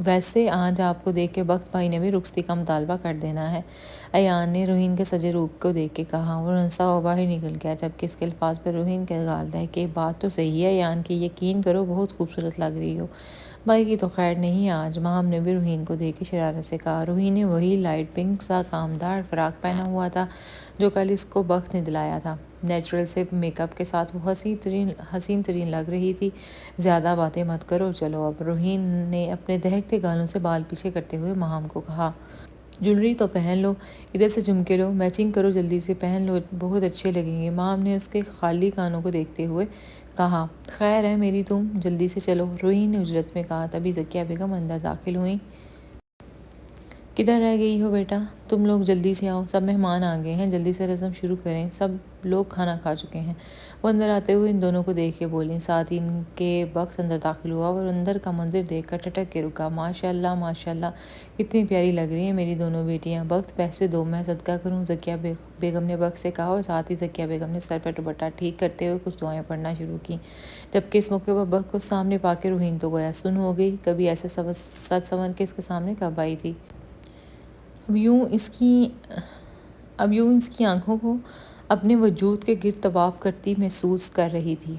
A: ویسے آج آپ کو دیکھ کے بخت بھائی نے بھی رخصتی کا مطالبہ کر دینا ہے، ایان نے روحین کے سجے روپ کو دیکھ کے کہا، اور ہنسا ہوا باہر نکل گیا، جبکہ اس کے الفاظ پر روحین کے گال دہکے۔ بات تو صحیح ہے ایان کی، یقین کرو بہت خوبصورت لگ رہی ہو۔ بھائی کی تو خیر نہیں آج، ماہم نے بھی روحین کو دیکھ کے شرارت سے کہا۔ روحین نے وہی لائٹ پنک سا کامدار فراق پہنا ہوا تھا جو کل اس کو بخت نے دلایا تھا۔ نیچرل سے میک اپ کے ساتھ وہ حسین ترین لگ رہی تھی۔ زیادہ باتیں مت کرو، چلو اب، روحین نے اپنے دہکتے گالوں سے بال پیچھے کرتے ہوئے ماہم کو کہا۔ جولری تو پہن لو، ادھر سے جھمکے لو، میچنگ کرو، جلدی سے پہن لو، بہت اچھے لگیں گے، ماہم نے اس کے خالی کانوں کو دیکھتے ہوئے کہا۔ خیر ہے میری، تم جلدی سے چلو، روحین نے اجرت میں کہا۔ تبھی ذکیہ بیگم اندر داخل ہوئیں۔ کدھر رہ گئی ہو بیٹا، تم لوگ جلدی سے آؤ، سب مہمان آ گئے ہیں، جلدی سے رسم شروع کریں، سب لوگ کھانا کھا چکے ہیں۔ وہ اندر آتے ہوئے ان دونوں کو دیکھ کے بولیں، ساتھ ہی ان کے بخت اندر داخل ہوا اور اندر کا منظر دیکھ کر ٹھٹک کے رکا۔ ماشاءاللہ ماشاءاللہ، کتنی پیاری لگ رہی ہیں میری دونوں بیٹیاں، بخت پیسے دو میں صدقہ کروں، ذکیہ بیگم نے بخت سے کہا، اور ساتھ ہی ذکیہ بیگم نے سر پر دوپٹہ ٹھیک کرتے ہوئے کچھ دعائیں پڑھنا شروع کیں، جبکہ اس موقع پر بخت کو سامنے پا کے روحین تو گویا سن ہو گئی، کبھی ایسے سج سنور کے اس کے سامنے کب آئی تھی۔ اب یوں اس کی آنکھوں کو اپنے وجود کے گرد طواف کرتی محسوس کر رہی تھی۔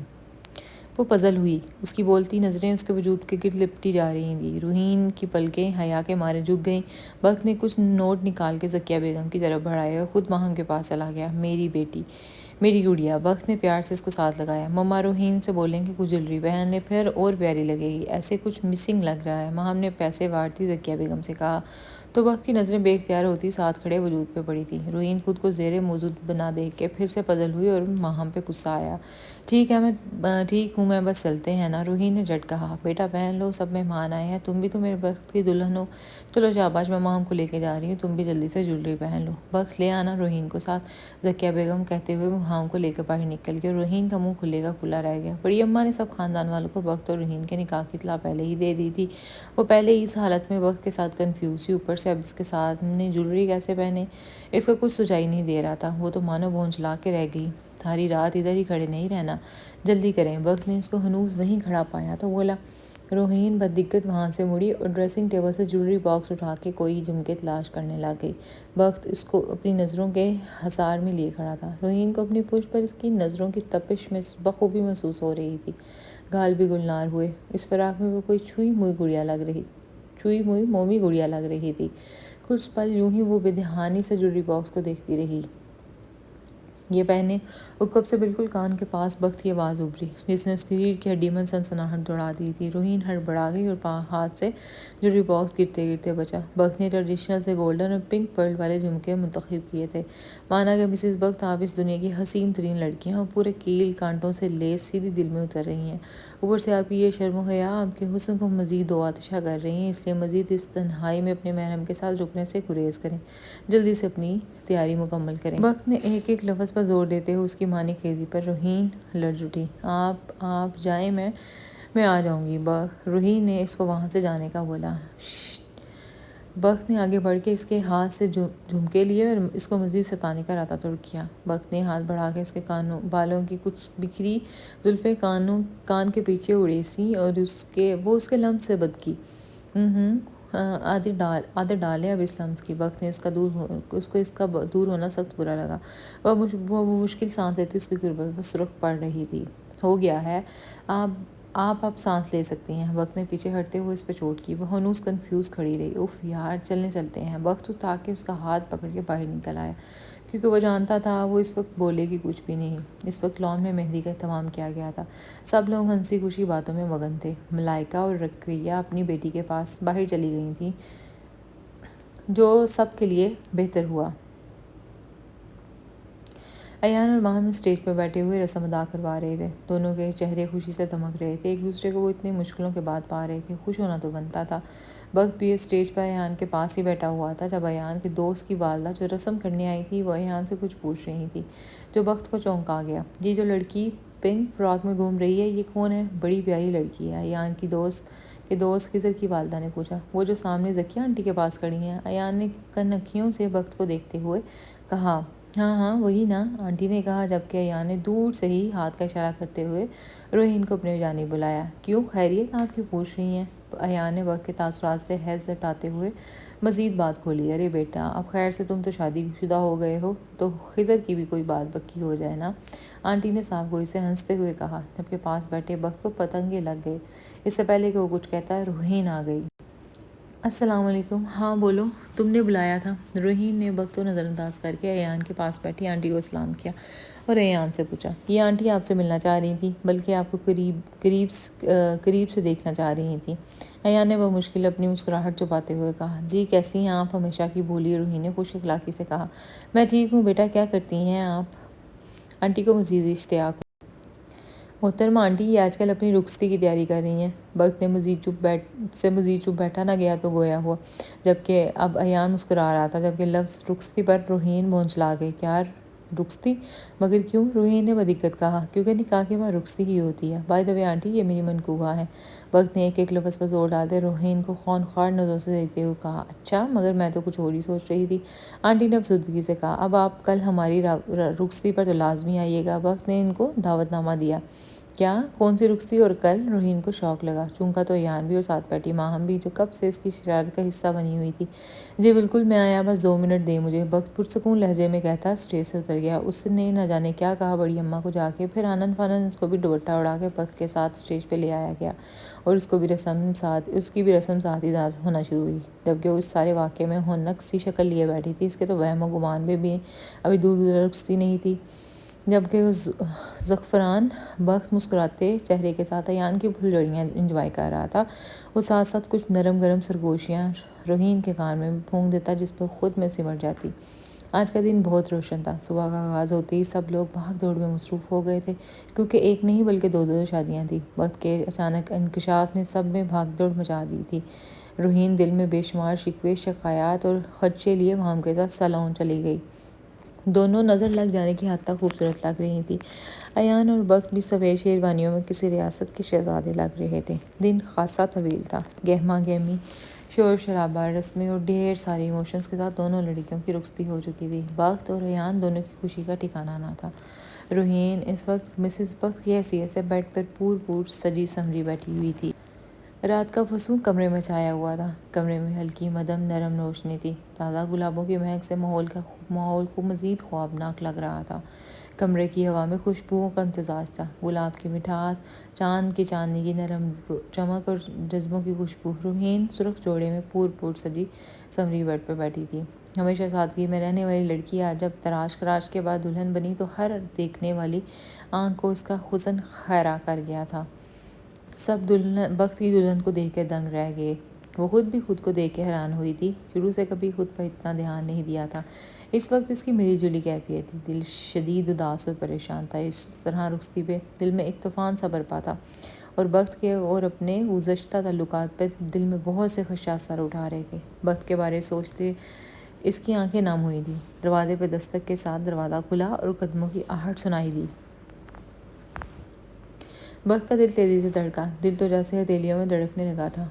A: وہ پزل ہوئی، اس کی بولتی نظریں اس کے وجود کے گرد لپٹی جا رہی تھیں۔ روحین کی پلکیں حیا کے مارے جھک گئیں۔ بخت نے کچھ نوٹ نکال کے ذکیہ بیگم کی طرف بڑھائے اور خود ماہم کے پاس چلا گیا۔ میری بیٹی، میری گڑیا، بخت نے پیار سے اس کو ساتھ لگایا۔ مما روحین سے بولیں کہ کچھ جولری پہن لے، پھر اور پیاری لگے گی، ایسے کچھ مسنگ لگ رہا ہے، ماہم نے پیسے وارتی ذکیہ بیگم سے کہا۔ تو وقت کی نظریں بے اختیار ہوتی ساتھ کھڑے وجود پہ پڑی تھی۔ روحین خود کو زیر موجود بنا دیکھ کے پھر سے پزل ہوئی اور ماہم پہ غصہ آیا۔ ٹھیک ہوں میں، بس چلتے ہیں نا، روحین نے جھٹ کہا۔ بیٹا پہن لو، سب مہمان آئے ہیں، تم بھی تو میرے وقت کی دلہن ہو۔ چلو شاباش، میں ماہم کو لے کے جا رہی ہوں، تم بھی جلدی سے جولری پہن لو۔ وقت لے آنا روحین کو ساتھ، ذکیہ بیگم کہتے ہوئے ماہم کو لے کے باہر نکل گئے۔ روحین کا منہ کھلے کا کھلا رہ گیا۔ بڑی اماں نے سب خاندان والوں کو وقت اور روحین کے نکاح کی اطلاع پہلے ہی دے دی تھی۔ وہ پہلے ہی اس حالت میں وقت کے ساتھ کنفیوز تھی، اوپر سے اب اس کے سامنے جولری کیسے پہنے، اس کو کچھ سجائی نہیں دے رہا تھا۔ وہ تو مانو بھونچلا کے رہ گئی۔ ساری رات ادھر ہی کھڑے نہیں رہنا، جلدی کریں۔ وقت نے اس کو ہنوز وہیں کھڑا پایا تو بولا۔ روحین بددقت وہاں سے مڑی اور ڈریسنگ ٹیبل سے جولری باکس اٹھا کے کوئی جھمکے تلاش کرنے لگ گئی۔ وقت اس کو اپنی نظروں کے حصار میں لیے کھڑا تھا۔ روحین کو اپنی پشت پر اس کی نظروں کی تپش میں بخوبی محسوس ہو رہی تھی۔ گال بھی گلنار ہوئے، اس فراق میں وہ کوئی چھوئی مومی گڑیا لگ رہی تھی۔ کچھ پل یوں ہی وہ بے دھیانی سے جولری باکس کو دیکھتی رہی۔ یہ پہنے، اکب سے بالکل کان کے پاس وقت کی آواز ابھری، جس نے اس کی ریڑھ کی ہڈی میں سنسناہٹ دوڑا دی تھی۔ روحین ہڑبڑا گئی اور ہاتھ سے جولری باکس گرتے گرتے بچا۔ وقت نے ٹریڈیشنل سے گولڈن اور پنک پرل والے جھمکے منتخب کیے تھے، مانا کہ مسز وقت آپ اس دنیا کی حسین ترین لڑکی ہیں اور پورے کیل کانٹوں سے لیس سیدھی دل میں اتر رہی ہیں۔ اوپر سے آپ کی یہ شرم و حیا آپ کے حسن کو مزید دو آتشہ کر رہی ہیں، اس لیے مزید اس تنہائی میں اپنے محرم کے ساتھ رکنے سے گریز کریں، جلدی سے اپنی تیاری مکمل کریں۔ وقت نے ایک ایک لفظ پر زور دیتے ہوئے اس کی معنی خیزی پر روحین لرز اٹھی۔ آپ جائیں، میں آ جاؤں گی۔ روحین نے اس کو وہاں سے جانے کا بولا۔ ششش۔ وقت نے آگے بڑھ کے اس کے ہاتھ سے جھمکے لیے اور اس کو مزید ستانے کا ارادہ ترک کیا۔ وقت نے ہاتھ بڑھا کے اس کے بالوں کی کچھ بکھری زلفیں کان کے پیچھے اڑیسیں اور وہ اس کے لمس سے بد کی۔ عادت ڈالے اب اس لمس کی۔ وقت نے اس کا دور ہونا سخت برا لگا۔ وہ مشکل سانس لیتی اس کی قربت پر سرخ پڑ رہی تھی۔ ہو گیا ہے، آپ اب سانس لے سکتی ہیں۔ وقت نے پیچھے ہٹتے ہوئے اس پہ چوٹ کی۔ وہ ہنوز کنفیوز کھڑی رہی۔ اف یار، چلتے ہیں۔ وقت اٹھا کے اس کا ہاتھ پکڑ کے باہر نکل آیا، کیونکہ وہ جانتا تھا وہ اس وقت بولے گی کچھ بھی نہیں۔ اس وقت لان میں مہندی کا اہتمام کیا گیا تھا، سب لوگ ہنسی خوشی باتوں میں مگن تھے۔ ملائکہ اور رقیہ اپنی بیٹی کے پاس باہر چلی گئی تھیں، جو سب کے لیے بہتر ہوا۔ ایان اور ماہم اسٹیج پر بیٹھے ہوئے رسم ادا کروا رہے تھے۔ دونوں کے چہرے خوشی سے دمک رہے تھے، ایک دوسرے کو وہ اتنی مشکلوں کے بعد پا رہے تھے، خوش ہونا تو بنتا تھا۔ وقت بھی اسٹیج پر ایان کے پاس ہی بیٹھا ہوا تھا جب ایان کے دوست کی والدہ جو رسم کرنے آئی تھی وہ ایان سے کچھ پوچھ رہی تھی، جو وقت کو چونکا گیا۔ یہ جو لڑکی پنک فراک میں گھوم رہی ہے، یہ کون ہے؟ بڑی پیاری لڑکی ہے، ایان کی دوست خضر کی والدہ نے پوچھا۔ وہ جو سامنے ذکیہ آنٹی کے پاس کھڑی ہیں، ایان نے کنکھیوں سے وقت کو دیکھتے ہوئے کہا۔ ہاں وہی نا، آنٹی نے کہا، جبکہ ایان نے دور سے ہی ہاتھ کا اشارہ کرتے ہوئے روحین کو اپنے جانب بلایا۔ کیوں، خیریت؟ آپ کیوں پوچھ رہی ہیں؟ ایان نے وقت کے تاثرات سے حیض ہٹاتے ہوئے مزید بات کھولی۔ ارے بیٹا، اب خیر سے تم تو شادی شدہ ہو گئے ہو، تو خضر کی بھی کوئی بات پکی ہو جائے نا، آنٹی نے صاف گوئی سے ہنستے ہوئے کہا، جبکہ پاس بیٹھے وقت کو پتنگے لگ گئے۔ اس سے پہلے کہ وہ کچھ کہتا، روحین آ گئی۔ السلام علیکم۔ ہاں بولو، تم نے بلایا تھا۔ روحین نے وقت کو نظر انداز کر کے ایان کے پاس بیٹھی آنٹی کو سلام کیا اور ایان سے پوچھا، یہ آنٹی آپ سے ملنا چاہ رہی تھیں، بلکہ آپ کو قریب سے دیکھنا چاہ رہی تھیں۔ ایان نے بمشکل اپنی مسکراہٹ چھپاتے ہوئے کہا، جی کیسی ہیں آپ؟ ہمیشہ کی بولی روحین نے خوش اخلاقی سے کہا۔ میں ٹھیک ہوں بیٹا، کیا کرتی ہیں آپ؟ آنٹی کو مزید اشتیاق۔ محترمہ آنٹی، یہ آج کل اپنی رخصتی کی تیاری کر رہی ہیں۔ وقت نے مزید چپ بیٹھا نہ گیا تو گویا ہوا، جبکہ اب ایان مسکرا رہا تھا، جبکہ لفظ رخصتی پر روحین بھونچلا گئی۔ کیا رخصتی؟ مگر کیوں؟ روحین نے بدقت کہا۔ کیونکہ نکاح کے بعد رخصتی ہی ہوتی ہے۔ بائی دی وے آنٹی، یہ میری منقوہ ہے۔ وقت نے ایک ایک لفظ پر زور ڈالتے روحین کو خونخوار نظروں سے دیکھتے ہوئے کہا، اچھا، مگر میں تو کچھ اور ہی سوچ رہی تھی۔ آنٹی نے افسردگی سے کہا، اب آپ کل ہماری رخصتی پر تو لازمی آئیے گا۔ وقت نے ان کو دعوت نامہ دیا۔ کیا؟ کون سی رخصتی اور کل؟ روحین کو شوق لگا، چونکا تو ایان بھی اور ساتھ بیٹھی ماہم بھی، جو کب سے اس کی شرارت کا حصہ بنی ہوئی تھی۔ جی بالکل، میں آیا، بس 2 منٹ دیں مجھے، وقت پرسکون لہجے میں کہتا اسٹیج سے اتر گیا۔ اس نے نہ جانے کیا کہا بڑی اماں کو جا کے، پھر آنن فانن اس کو بھی دوپٹہ اڑا کے وقت کے ساتھ اسٹیج پہ لے آیا گیا اور اس کی بھی رسم ساتھ ہی ہونا شروع ہوئی، جبکہ وہ اس سارے واقعے میں ہونک سی شکل لیے بیٹھی تھی۔ اس کے تو وہم و گمان میں بھی ابھی دور رخصتی نہیں تھی۔ جبکہ زعفران بخت مسکراتے چہرے کے ساتھ ایان کی پھول جڑیاں انجوائے کر رہا تھا۔ وہ ساتھ ساتھ کچھ نرم گرم سرگوشیاں روحین کے کان میں پھونک دیتا جس پر خود میں سمٹ جاتی۔ آج کا دن بہت روشن تھا۔ صبح کا آغاز ہوتے ہی سب لوگ بھاگ دوڑ میں مصروف ہو گئے تھے، کیونکہ ایک نہیں بلکہ دو شادیاں تھیں۔ وقت کے اچانک انکشاف نے سب میں بھاگ دوڑ مچا دی تھی۔ روحین دل میں بے شمار شکوے شکایات اور خدشے لیے مام کے ساتھ سالون چلی گئی۔ دونوں نظر لگ جانے کی حد تک خوبصورت لگ رہی تھیں۔ ایان اور بخت بھی سفید شیروانیوں میں کسی ریاست کے شہزادے لگ رہے تھے۔ دن خاصا طویل تھا۔ گہما گہمی، شور شرابہ، رسمیں اور ڈھیر سارے ایموشنز کے ساتھ دونوں لڑکیوں کی رخصتی ہو چکی تھی۔ بخت اور ایان دونوں کی خوشی کا ٹھکانہ نہ تھا۔ روحین اس وقت مسز بخت کی حیثیت سے بیڈ پر پور سجی سنوری بیٹھی ہوئی تھی۔ رات کا فسوں کمرے میں چھایا ہوا تھا۔ کمرے میں ہلکی مدھم نرم روشنی تھی۔ تازہ گلابوں کی مہک سے ماحول کو مزید خوابناک لگ رہا تھا۔ کمرے کی ہوا میں خوشبوؤں کا امتزاج تھا، گلاب کی مٹھاس، چاند کی چاندنی کی نرم چمک اور جذبوں کی خوشبو۔ روحین سرخ جوڑے میں پور سجی سنوری بیڈ پر بیٹھی تھی۔ ہمیشہ سادگی میں رہنے والی لڑکی آج جب تراش خراش کے بعد دلہن بنی تو ہر دیکھنے والی آنکھ کو اس کا حسن خیرہ کر گیا تھا۔ سب بخت کی دلہن کو دیکھ کر دنگ رہ گئے۔ وہ خود بھی خود کو دیکھ کے حیران ہوئی تھی۔ شروع سے کبھی خود پر اتنا دھیان نہیں دیا تھا۔ اس وقت اس کی ملی جلی کیفیت تھی۔ دل شدید اداس اور پریشان تھا۔ اس طرح رخصتی پہ دل میں ایک طوفان سا برپا تھا، اور بخت کے اور اپنے گزشتہ تعلقات پہ دل میں بہت سے خدشات سر اٹھا رہے تھے۔ بخت کے بارے سوچتے اس کی آنکھیں نم ہوئی تھیں۔ دروازے پہ دستک کے ساتھ دروازہ کھلا اور قدموں کی آہٹ سنائی دی۔ بخت کا دل تیزی سے دھڑکا۔ دل تو جیسے ہتھیلیوں میں دھڑکنے لگا تھا۔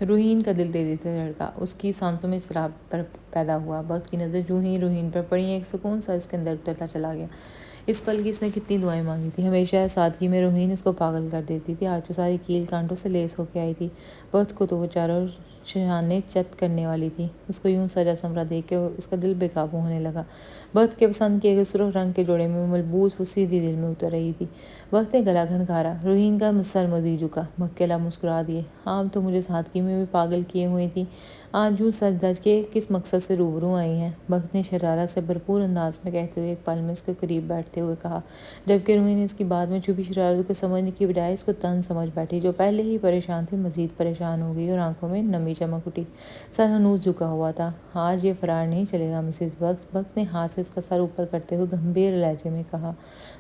A: روحین کا دل تیزی سے دھڑکا۔ اس کی سانسوں میں اضطراب پیدا ہوا۔ بخت کی نظر جوں ہی روحین پر پڑی، ایک سکون سا اس کے اندر اترتا چلا گیا۔ اس پل کی اس نے کتنی دعائیں مانگی تھیں۔ ہمیشہ سادگی میں روحین اس کو پاگل کر دیتی تھی، آج تو ساری کیل کانٹوں سے لیس ہو کے آئی تھی۔ بخت کو تو وہ چاروں شانے چت کرنے والی تھی۔ اس کو یوں سجا سنورا دیکھ کے اس کا دل بے قابو ہونے لگا۔ بخت کے پسند کیے گئے سرخ رنگ کے جوڑے میں ملبوس وہ سیدھی دل میں اتر رہی تھی۔ بخت نے گلا گھنکارا۔ روحین کا سر مزید جھکا۔ بخت کے لب مسکرا دیے۔ آپ تو مجھے سادگی میں بھی پاگل کیے ہوئی تھیں، آج یوں سج دھج کے کس مقصد سے روبرو آئی ہیں؟ بخت نے شرارت سے بھرپور انداز میں کہتے ہوئے ایک پل میں اس کے قریب بیٹھتے ہوئے کہا، جبکہ روحین اس کی بات میں چھپی شرارتوں کو سمجھنے کی بجائے اس کو طنز سمجھ بیٹھی۔ جو پہلے ہی پریشان تھی مزید پریشان ہو گئی اور آنکھوں میں نمی چمک اٹھی۔ سر ہنوز جھکا ہوا تھا۔ آج یہ فرار نہیں چلے گا مسز بخت۔ بخت نے ہاتھ سے اس کا سر اوپر کرتے ہوئے گمبھیر لہجے میں کہا،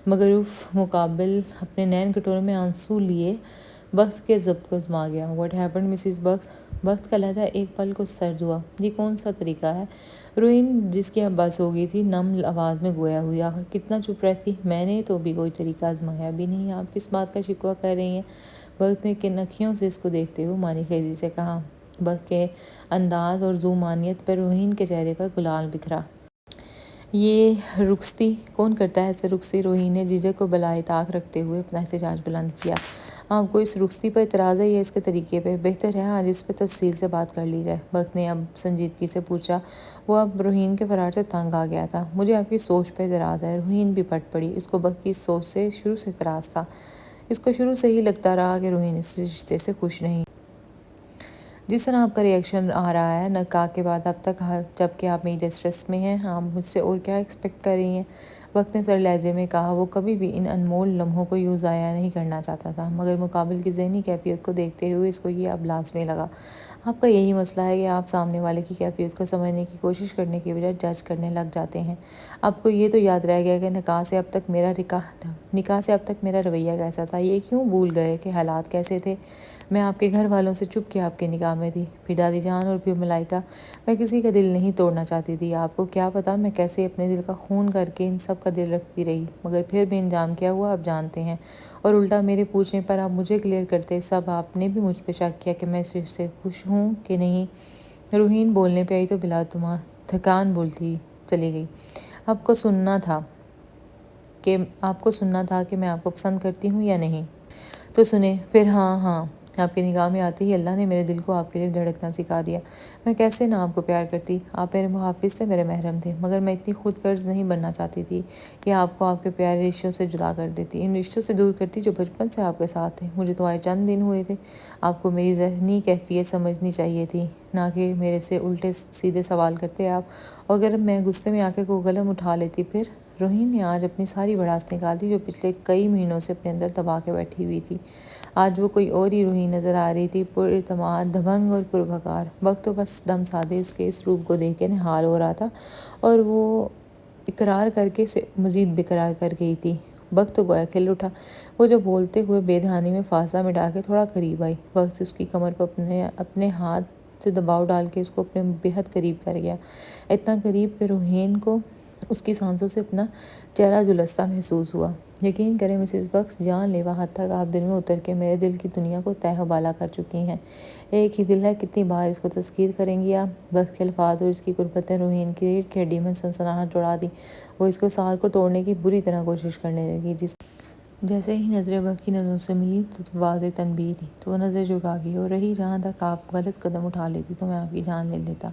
A: مگر اف مقابل اپنے نین کٹورے میں آنسو لیے بخت کے ضبط کو آزما گیا۔ واٹ ہیپنڈ مسز بخت؟ بخت کا لہجہ ایک پل کو سرد ہوا۔ یہ کون سا طریقہ ہے؟ روحین جس کی اب بس ہو گئی تھی نم آواز میں گویا ہوئی، آخر کتنا چپ رہتی؟ میں نے تو بھی کوئی طریقہ آزمایا بھی نہیں، آپ کس بات کا شکوہ کر رہی ہیں؟ بخت نے کن اکھیوں سے اس کو دیکھتے ہوئے معنی خیزی سے کہا۔ بخت کے انداز اور ذومانیت پر روحین کے چہرے پر گلال بکھرا۔ یہ رخصتی کون کرتا ہے ایسے رخصتی؟ روحین نے جھجک کو بالائے طاق رکھتے ہوئے اپنا احتجاج بلند کیا۔ آپ کو اس رخصتی پر اعتراض ہے یا اس کے طریقے پہ؟ بہتر ہے آج اس پہ تفصیل سے بات کر لی جائے۔ بخت نے اب سنجیدگی سے پوچھا۔ وہ اب روحین کے فرار سے تنگ آ گیا تھا۔ مجھے آپ کی سوچ پہ اعتراض ہے۔ روحین بھی پٹ پڑی۔ اس کو بخت کی اس سوچ سے شروع سے اعتراض تھا۔ اس کو شروع سے ہی لگتا رہا کہ روحین اس رشتے سے خوش نہیں۔ جس طرح آپ کا ری ایکشن آ رہا ہے نکاح کے بعد اب تک، جبکہ آپ میری ڈسٹریس میں ہیں، آپ مجھ سے اور کیا ایکسپیکٹ کر رہی ہیں؟ بخت نے سر لہجے میں کہا۔ وہ کبھی بھی ان انمول لمحوں کو یوں ضائع نہیں کرنا چاہتا تھا، مگر مقابل کی ذہنی کیفیت کو دیکھتے ہوئے اس کو یہ اب لازمی لگا۔ آپ کا یہی مسئلہ ہے کہ آپ سامنے والے کی کیفیت کو سمجھنے کی کوشش کرنے کی بجائے جج کرنے لگ جاتے ہیں۔ آپ کو یہ تو یاد رہ گیا کہ نکاح سے اب تک میرا رویہ کیسا تھا؟ یہ کیوں بھول گئے کہ حالات کیسے تھے؟ میں آپ کے گھر والوں سے چپ کے آپ کے نکاح میں تھی، پھر دادی جان اور پھر ملائکہ۔ میں کسی کا دل نہیں توڑنا چاہتی تھی۔ آپ کو کیا پتا میں کیسے اپنے دل کا خون کر کے ان سب کا دل رکھتی رہی، مگر پھر بھی انجام کیا ہوا آپ جانتے ہیں۔ اور الٹا میرے پوچھنے پر آپ مجھے کلیئر کرتے سب آپ نے بھی مجھ پہ شک کیا کہ میں اس رشتے سے خوش ہوں کہ نہیں۔ روحین بولنے پہ آئی تو بلا تھکان بولتی چلی گئی۔ آپ کو سننا تھا کہ میں آپ کو پسند کرتی ہوں یا نہیں؟ تو سنیں پھر۔ ہاں، آپ کے نکاح میں آتے ہی اللہ نے میرے دل کو آپ کے لیے دھڑکنا سکھا دیا۔ میں کیسے نہ آپ کو پیار کرتی؟ آپ میرے محافظ تھے، میرے محرم تھے، مگر میں اتنی خود غرض نہیں بننا چاہتی تھی کہ آپ کو آپ کے پیارے رشتوں سے جدا کر دیتی، ان رشتوں سے دور کرتی جو بچپن سے آپ کے ساتھ تھے۔ مجھے تو آئے چند دن ہوئے تھے۔ آپ کو میری ذہنی کیفیت سمجھنی چاہیے تھی، نہ کہ میرے سے الٹے سیدھے سوال کرتے آپ۔ اور اگر میں غصے میں آ کے کوئی قلم اٹھا لیتی پھر؟ روہین نے آج اپنی ساری بڑاس نکال دی جو پچھلے کئی مہینوں سے اپنے اندر دبا کے بیٹھی ہوئی تھی۔ آج وہ کوئی اور ہی روہین نظر آ رہی تھی، پر اعتماد، دبنگ اور پروبھکار۔ وقت تو بس دم سادے اس کے اس روپ کو دیکھ کے نہال ہو رہا تھا اور وہ اقرار کر کے اسے مزید بےقرار کر گئی تھی۔ وقت تو گویا کھل اٹھا۔ وہ جو بولتے ہوئے بے دھیانی میں فاصلہ مٹا کے تھوڑا قریب آئی، وقت اس کی کمر پر اپنے ہاتھ سے دباؤ ڈال کے اس کو اپنے بےحد قریب کر گیا، اتنا قریب کہ روہین کو اس کی سانسوں سے اپنا چہرہ جھلستا محسوس ہوا۔ یقین کریں مسز بکس، جان لیوا حد تک آپ دل میں اتر کے میرے دل کی دنیا کو تہہ و بالا کر چکی ہیں۔ ایک ہی دل ہے، کتنی بار اس کو تذکیر کریں گی آپ؟ وقت کے الفاظ اور اس کی قربت نے روہین کی ریڑھ کی ہڈی میں سنسناہٹ جوڑا دی۔ وہ اس کو سار کو توڑنے کی بری طرح کوشش کرنے لگی۔ جیسے ہی نظریں وقت کی نظروں سے ملی تو واضح تنبیہ تھی، تو وہ نظر جھکا گئی اور رہی جہاں تک آپ غلط قدم اٹھا لیتی تو میں آپ کی جان لے لیتا۔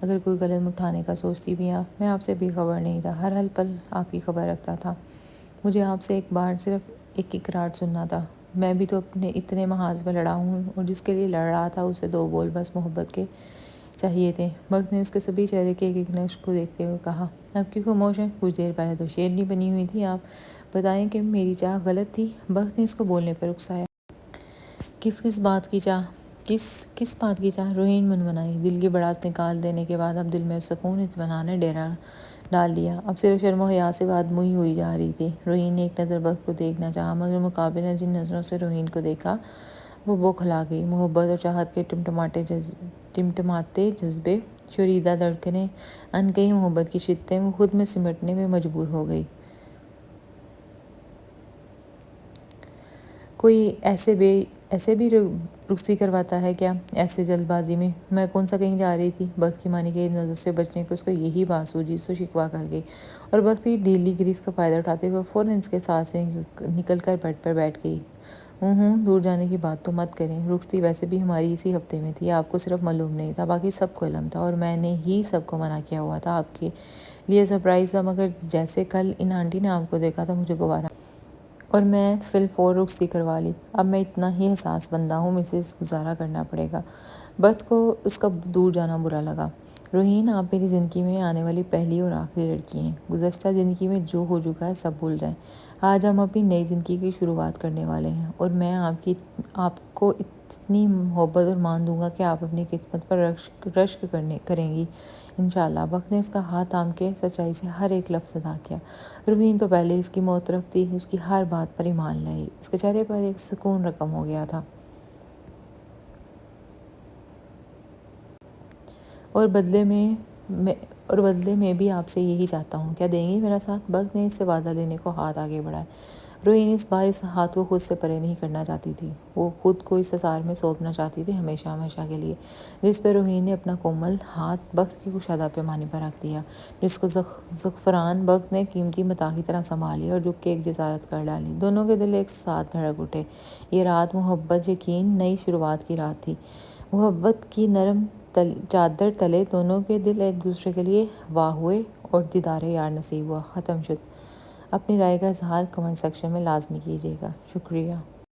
A: اگر کوئی قدم اٹھانے کا سوچتی بھی آپ، میں آپ سے بے خبر نہیں تھا، ہر پل آپ کی خبر رکھتا تھا۔ مجھے آپ سے ایک بار صرف ایک اقرار سننا تھا۔ میں بھی تو اپنے اتنے محاذ میں لڑا ہوں اور جس کے لیے لڑ رہا تھا اسے دو بول بس محبت کے چاہیے تھے۔ وقت نے اس کے سبھی چہرے کے ایک ایک نقش کو دیکھتے ہوئے کہا، اب کیوں خاموش ہیں؟ کچھ دیر پہلے تو شیرنی بنی ہوئی تھی آپ، بتائیں کہ میری چاہ غلط تھی؟ وقت نے اس کو بولنے پر اکسایا۔ کس بات کی چاہ؟ کس بات کی چاہ؟ روہین منمنائی۔ دل کی بڑاس نکال دینے کے بعد اب دل میں سکون اطمینان نے ڈیرا ڈال لیا۔ اب صرف شرم و حیا سے بات منہ ہوئی جا رہی تھی۔ روہین نے ایک نظر وقت کو دیکھنا چاہا، مگر مقابل نے جن نظروں سے روہین کو دیکھا وہ بوکھلا گئی۔ محبت اور چاہت کے ٹمٹماتے جذبے، شوریدہ دھڑکنیں، انکہی محبت کی شدتیں وہ خود میں سمٹنے میں مجبور ہو گئی۔ کوئی ایسے بھی رخصتی کرواتا ہے کیا؟ ایسے جلد بازی میں؟ میں کون سا کہیں جا رہی تھی؟ وقت کی مانی کے نظر سے بچنے کو اس کو یہی بات سوجی تو شکوا کر گئی، اور وقت کی ڈھیلی گریز کا فائدہ اٹھاتے ہوئے فوراً اس کے ساتھ سے نکل کر بیڈ پر بیٹھ گئی۔ دور جانے کی بات تو مت کریں، رخصتی ویسے بھی ہماری اسی ہفتے میں تھی، آپ کو صرف معلوم نہیں تھا، باقی سب کو علم تھا، اور میں نے ہی سب کو منع کیا ہوا تھا، آپ کے لیے سرپرائز تھا، مگر جیسے کل ان آنٹی نے آپ کو دیکھا تھا مجھے گوارا اور میں فی الفور رخصتی کروا لی۔ اب میں اتنا ہی حساس بندہ ہوں، مسز، گزارا کرنا پڑے گا۔ وقت کو اس کا دور جانا برا لگا۔ روہین، آپ میری زندگی میں آنے والی پہلی اور آخری لڑکی ہیں۔ گزشتہ زندگی میں جو ہو چکا ہے سب بھول جائیں۔ آج ہم اپنی نئی زندگی کی شروعات کرنے والے ہیں، اور میں آپ کو اتنی محبت اور مان دوں گا کہ آپ اپنی قسمت پر رشک کریں گی انشاءاللہ۔ وقت نے اس کا ہاتھ تھام کے سچائی سے ہر ایک لفظ ادا کیا۔ روہین تو پہلے اس کی موت طرف تھی، اس کی ہر بات پر ایمان لائی، اس کے چہرے پر ایک سکون رقم ہو گیا تھا۔ اور بدلے میں بھی آپ سے یہی چاہتا ہوں، کیا دیں گی میرا ساتھ؟ وقت نے اس سے وعدہ لینے کو ہاتھ آگے بڑھائے۔ روہین اس بار اس ہاتھ کو خود سے پرے نہیں کرنا چاہتی تھی، وہ خود کو اس اثار میں سونپنا چاہتی تھی ہمیشہ ہمیشہ کے لیے، جس پہ روہین نے اپنا کومل ہاتھ وقت کی کشادہ پیمانے پر رکھ دیا، جس کو زعفران وقت نے قیمتی متاع کی طرح سنبھال لیا اور جھک کے ایک جسارت کر ڈالی۔ دونوں کے دل ایک ساتھ دھڑک اٹھے۔ یہ رات محبت، یقین، نئی شروعات کی رات تھی۔ محبت کی نرم چادر تلے دونوں کے دل ایک دوسرے کے لیے واہ ہوئے اور دیدار یار نصیب ہوا۔ ختم شد۔ اپنی رائے کا اظہار کمنٹ سیکشن میں لازمی کیجیے گا۔ شکریہ۔